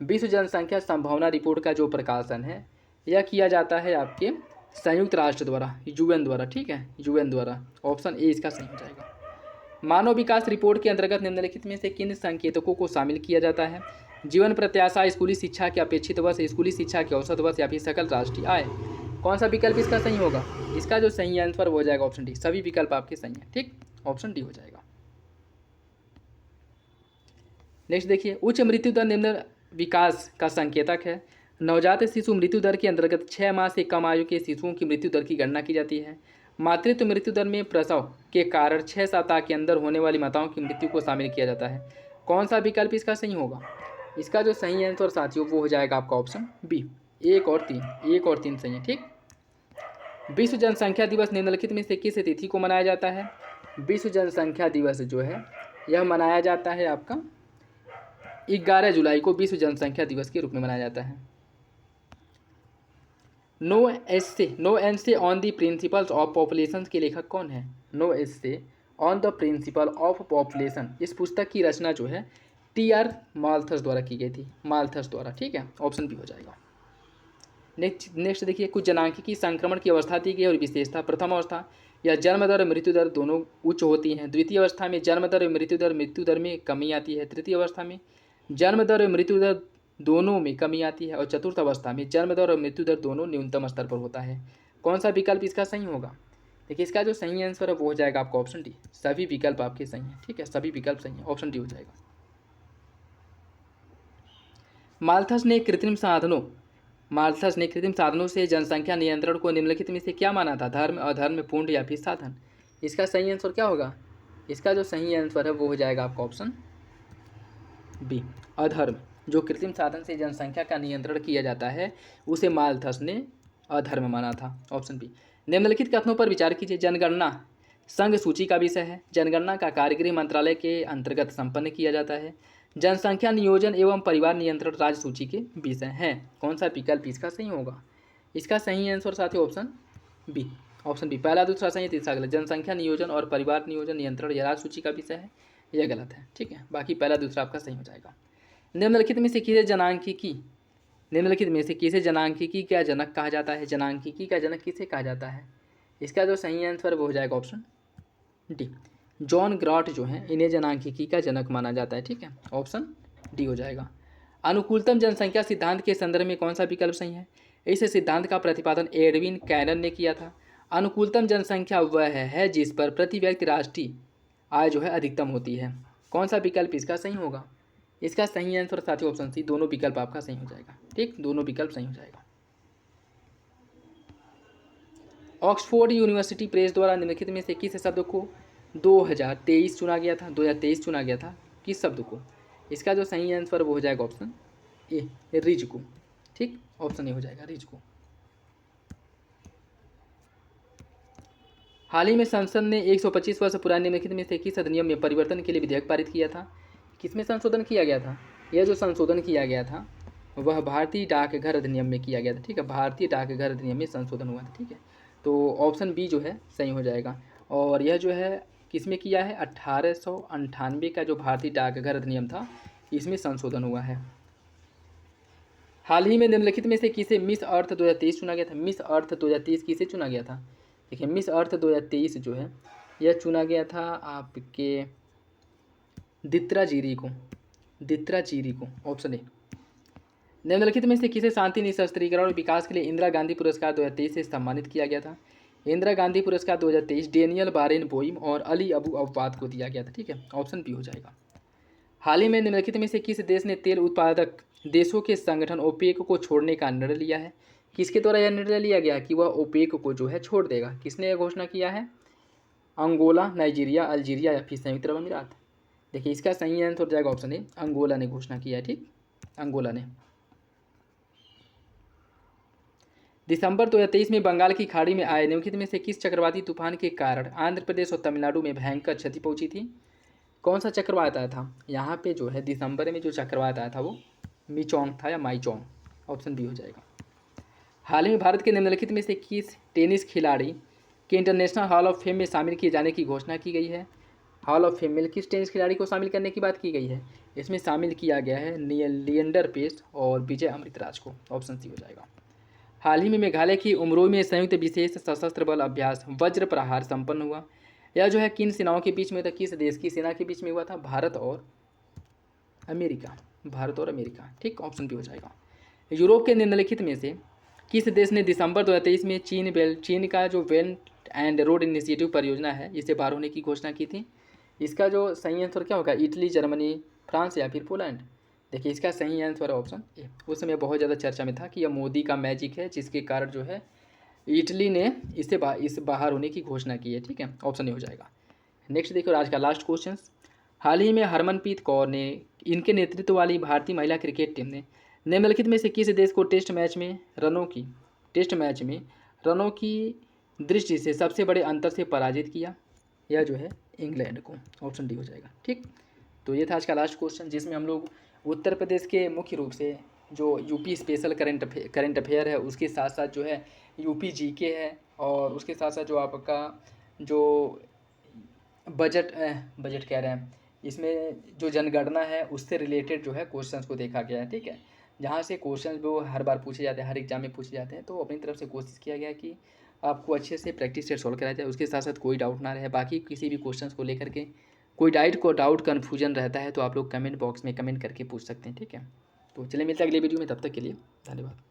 विश्व जनसंख्या संभावना रिपोर्ट का जो प्रकाशन है यह किया जाता है आपके संयुक्त राष्ट्र द्वारा, यूएन द्वारा। ठीक है, यूएन द्वारा। ऑप्शन ए इसका सही हो जाएगा। मानव विकास रिपोर्ट के अंतर्गत निम्नलिखित में से किन संकेतकों को शामिल किया जाता है? जीवन प्रत्याशा, स्कूली शिक्षा के अपेक्षित वर्ष, स्कूली शिक्षा के औसत वर्ष या फिर सकल राष्ट्रीय आय। कौन सा विकल्प इसका सही होगा? इसका जो सही आंसर हो जाएगा ऑप्शन डी। सभी विकल्प आपके सही हैं। ठीक, ऑप्शन डी हो जाएगा। नेक्स्ट देखिए, उच्च मृत्यु दर निम्न विकास का संकेतक है। नवजात शिशु मृत्यु दर के अंतर्गत 6 माह से कम आयु के शिशुओं की मृत्यु दर की गणना की जाती है। मातृत्व मृत्यु दर में प्रसव के कारण 6 सप्ताह के अंदर होने वाली माताओं की मृत्यु को शामिल किया जाता है। कौन सा विकल्प इसका सही होगा? इसका जो सही आंसर साथियों वो हो जाएगा आपका ऑप्शन बी। 1 और 3 सही है। ठीक, विश्व जनसंख्या दिवस निम्नलिखित में से किस तिथि को मनाया जाता है? विश्व जनसंख्या दिवस जो है यह मनाया जाता है आपका 11 जुलाई को विश्व जनसंख्या दिवस के रूप में मनाया जाता है। No essay on the principles of population के लेखक कौन है? No essay on the principle of population, इस पुस्तक की रचना जो है टी.आर. माल्थस द्वारा की गई थी, माल्थस द्वारा। ठीक है, ऑप्शन बी हो जाएगा। नेक्स्ट देखिए, कुछ जनांकीय संक्रमण की अवस्था दी गई और विशेषता। प्रथम अवस्था या जन्म दर और मृत्यु दर दोनों उच्च होती हैं। द्वितीय अवस्था में जन्म दर और मृत्यु दर में कमी आती है। तृतीय अवस्था में जन्म दर और मृत्यु दर दोनों में कमी आती है। और चतुर्थ अवस्था में जन्म दर और मृत्यु दर दोनों न्यूनतम स्तर पर होता है। कौन सा विकल्प इसका सही होगा? देखिए, इसका जो सही आंसर है वो हो जाएगा आपका ऑप्शन डी। सभी विकल्प आपके सही हैं। ठीक है, सभी विकल्प सही हैं। ऑप्शन डी हो जाएगा। माल्थस ने कृत्रिम साधनों से जनसंख्या नियंत्रण को निम्नलिखित में से क्या माना था? धर्म, अधर्म, पूर्ण या फिर साधन। इसका सही आंसर क्या होगा? इसका जो सही आंसर है वो हो जाएगा आपका ऑप्शन बी, अधर्म। जो कृत्रिम साधन से जनसंख्या का नियंत्रण किया जाता है उसे माल्थस ने अधर्म माना था। Option B. निम्नलिखित कथनों पर विचार कीजिए। जनगणना संघ सूची का विषय है। जनगणना का कार्य गृह मंत्रालय के अंतर्गत संपन्न किया जाता है। जनसंख्या नियोजन एवं परिवार नियंत्रण राज्य सूची के विषय हैं। कौन सा विकल्प इसका सही होगा? इसका सही आंसर साथियों ऑप्शन बी। ऑप्शन बी, पहला दूसरा सही, तीसरा गलत। जनसंख्या नियोजन और परिवार नियोजन नियंत्रण यह राज्य सूची का विषय है, यह गलत है। ठीक है, बाकी पहला दूसरा आपका सही हो जाएगा। निम्नलिखित में से किसे जनांकीकी का जनक कहा जाता है? जनांकीकी का जनक किसे कहा जाता है? इसका जो सही आंसर वो हो जाएगा ऑप्शन डी। जॉन ग्राट जो है इन्हें जनांकीकी का जनक माना जाता है। ठीक है, ऑप्शन डी हो जाएगा। अनुकूलतम जनसंख्या सिद्धांत के संदर्भ में कौन सा विकल्प सही है? इस सिद्धांत का प्रतिपादन एडविन कैनन ने किया था। अनुकूलतम जनसंख्या वह है जिस पर प्रति व्यक्ति राष्ट्रीय आय जो है अधिकतम होती है। कौन सा विकल्प इसका सही होगा? इसका सही आंसर साथियों ऑप्शन सी। दोनों विकल्प आपका सही हो जाएगा। ठीक, दोनों विकल्प सही हो जाएगा। ऑक्सफोर्ड यूनिवर्सिटी प्रेस द्वारा निम्नलिखित में से किस शब्द को 2023 चुना गया था? 2023 चुना गया था किस शब्द को? इसका जो सही आंसर वो हो जाएगा ऑप्शन ए, रिज को। ठीक, ऑप्शन ए हो जाएगा, रिज को। हाल ही में संसद ने 125 वर्ष पुराने निम्नलिखित में से किस अधिनियम में परिवर्तन के लिए विधेयक पारित किया था? किसमें संशोधन किया गया था? यह जो संशोधन किया गया था वह भारतीय डाकघर अधिनियम में किया गया था। ठीक है, भारतीय डाकघर अधिनियम में संशोधन हुआ था। ठीक है, तो ऑप्शन बी जो है सही हो जाएगा। और यह जो है किसमें किया है? 1898 का जो भारतीय डाकघर अधिनियम था इसमें संशोधन हुआ है। हाल ही में निम्नलिखित में से किसे मिस अर्थ 2023 चुना गया था? मिस अर्थ 2023 किसे चुना गया था? देखिए, मिस अर्थ 2023 जो है यह चुना गया था आपके दित्रा जीरी को। Option A. निम्नलिखित में से किसे शांति, निशस्त्रीकरण और विकास के लिए इंदिरा गांधी पुरस्कार 2023 से सम्मानित किया गया था? इंदिरा गांधी पुरस्कार 2023 डेनियल बारेनबोइम और अली अबू अववाद को दिया गया था। ठीक है, ऑप्शन बी हो जाएगा। हाल ही में निम्नलिखित में से किस देश ने तेल उत्पादक देशों के संगठन ओपेक को छोड़ने का निर्णय लिया है? किसके द्वारा यह निर्णय लिया गया कि वह ओपेक को जो है छोड़ देगा? किसने यह घोषणा किया है? अंगोला, नाइजीरिया, अल्जीरिया या फिर संयुक्त अरब अमीरात। देखिए, इसका सही आंसर हो जाएगा ऑप्शन ए, अंगोला ने घोषणा किया है। ठीक, अंगोला ने। दिसंबर 2023 में बंगाल की खाड़ी में आए निम्नलिखित में से किस चक्रवाती तूफान के कारण आंध्र प्रदेश और तमिलनाडु में भयंकर क्षति पहुंची थी? कौन सा चक्रवात आया था? यहाँ पे जो है दिसंबर में जो चक्रवात आया था वो मिचोंग था या माईचोंग, ऑप्शन बी हो जाएगा। हाल ही में भारत के निम्नलिखित में से किस टेनिस खिलाड़ी के इंटरनेशनल हॉल ऑफ फेम में शामिल किए जाने की घोषणा की गई है? हॉल ऑफ फेम में किस टेनिस खिलाड़ी को शामिल करने की बात की गई है? इसमें शामिल किया गया है लिएंडर पेस और विजय अमृतराज को, ऑप्शन सी हो जाएगा। हाल ही में मेघालय की उमरोई में संयुक्त विशेष सशस्त्र बल अभ्यास वज्र प्रहार संपन्न हुआ। यह जो है किन सेनाओं के बीच में था, किस देश की सेना के बीच में हुआ था? भारत और अमेरिका, भारत और अमेरिका, ठीक, ऑप्शन बी हो जाएगा। यूरोप के निम्नलिखित में से किस देश ने दिसंबर 2023 में चीन का जो बेल्ट एंड रोड इनिशिएटिव परियोजना है इसे बाहर होने की घोषणा की थी? इसका जो सही आंसर क्या होगा? इटली, जर्मनी, फ्रांस या फिर पोलैंड? देखिए इसका सही आंसर है ऑप्शन ए। उस समय बहुत ज़्यादा चर्चा में था कि यह मोदी का मैजिक है जिसके कारण जो है इटली ने इस बाहर होने की घोषणा की है, ठीक है, ऑप्शन ए हो जाएगा। नेक्स्ट देखो आज का लास्ट क्वेश्चन। हाल ही में हरमनप्रीत कौर ने इनके नेतृत्व वाली भारतीय महिला क्रिकेट टीम ने निम्नलिखित में से किस देश को टेस्ट मैच में रनों की दृष्टि से सबसे बड़े अंतर से पराजित किया? यह जो है इंग्लैंड को, ऑप्शन डी हो जाएगा, ठीक। तो ये था आज का लास्ट क्वेश्चन जिसमें हम लोग उत्तर प्रदेश के मुख्य रूप से जो यूपी स्पेशल करंट अफेयर है उसके साथ साथ जो है यूपी जीके है और उसके साथ साथ जो आपका जो बजट कह रहे हैं इसमें जो जनगणना है उससे रिलेटेड जो है क्वेश्चंस को देखा गया है, ठीक है। जहाँ से क्वेश्चन वो हर बार पूछे जाते हैं, हर एग्जाम में पूछे जाते हैं, तो अपनी तरफ से कोशिश किया गया कि आपको अच्छे से प्रैक्टिस सेट सॉल्व कराया जाए, उसके साथ साथ कोई डाउट ना रहे। बाकी किसी भी क्वेश्चन को लेकर के कोई डाउट कन्फ्यूजन रहता है तो आप लोग कमेंट बॉक्स में कमेंट करके पूछ सकते हैं, ठीक है। तो चलिए मिलते हैं अगले वीडियो में, तब तक के लिए धन्यवाद।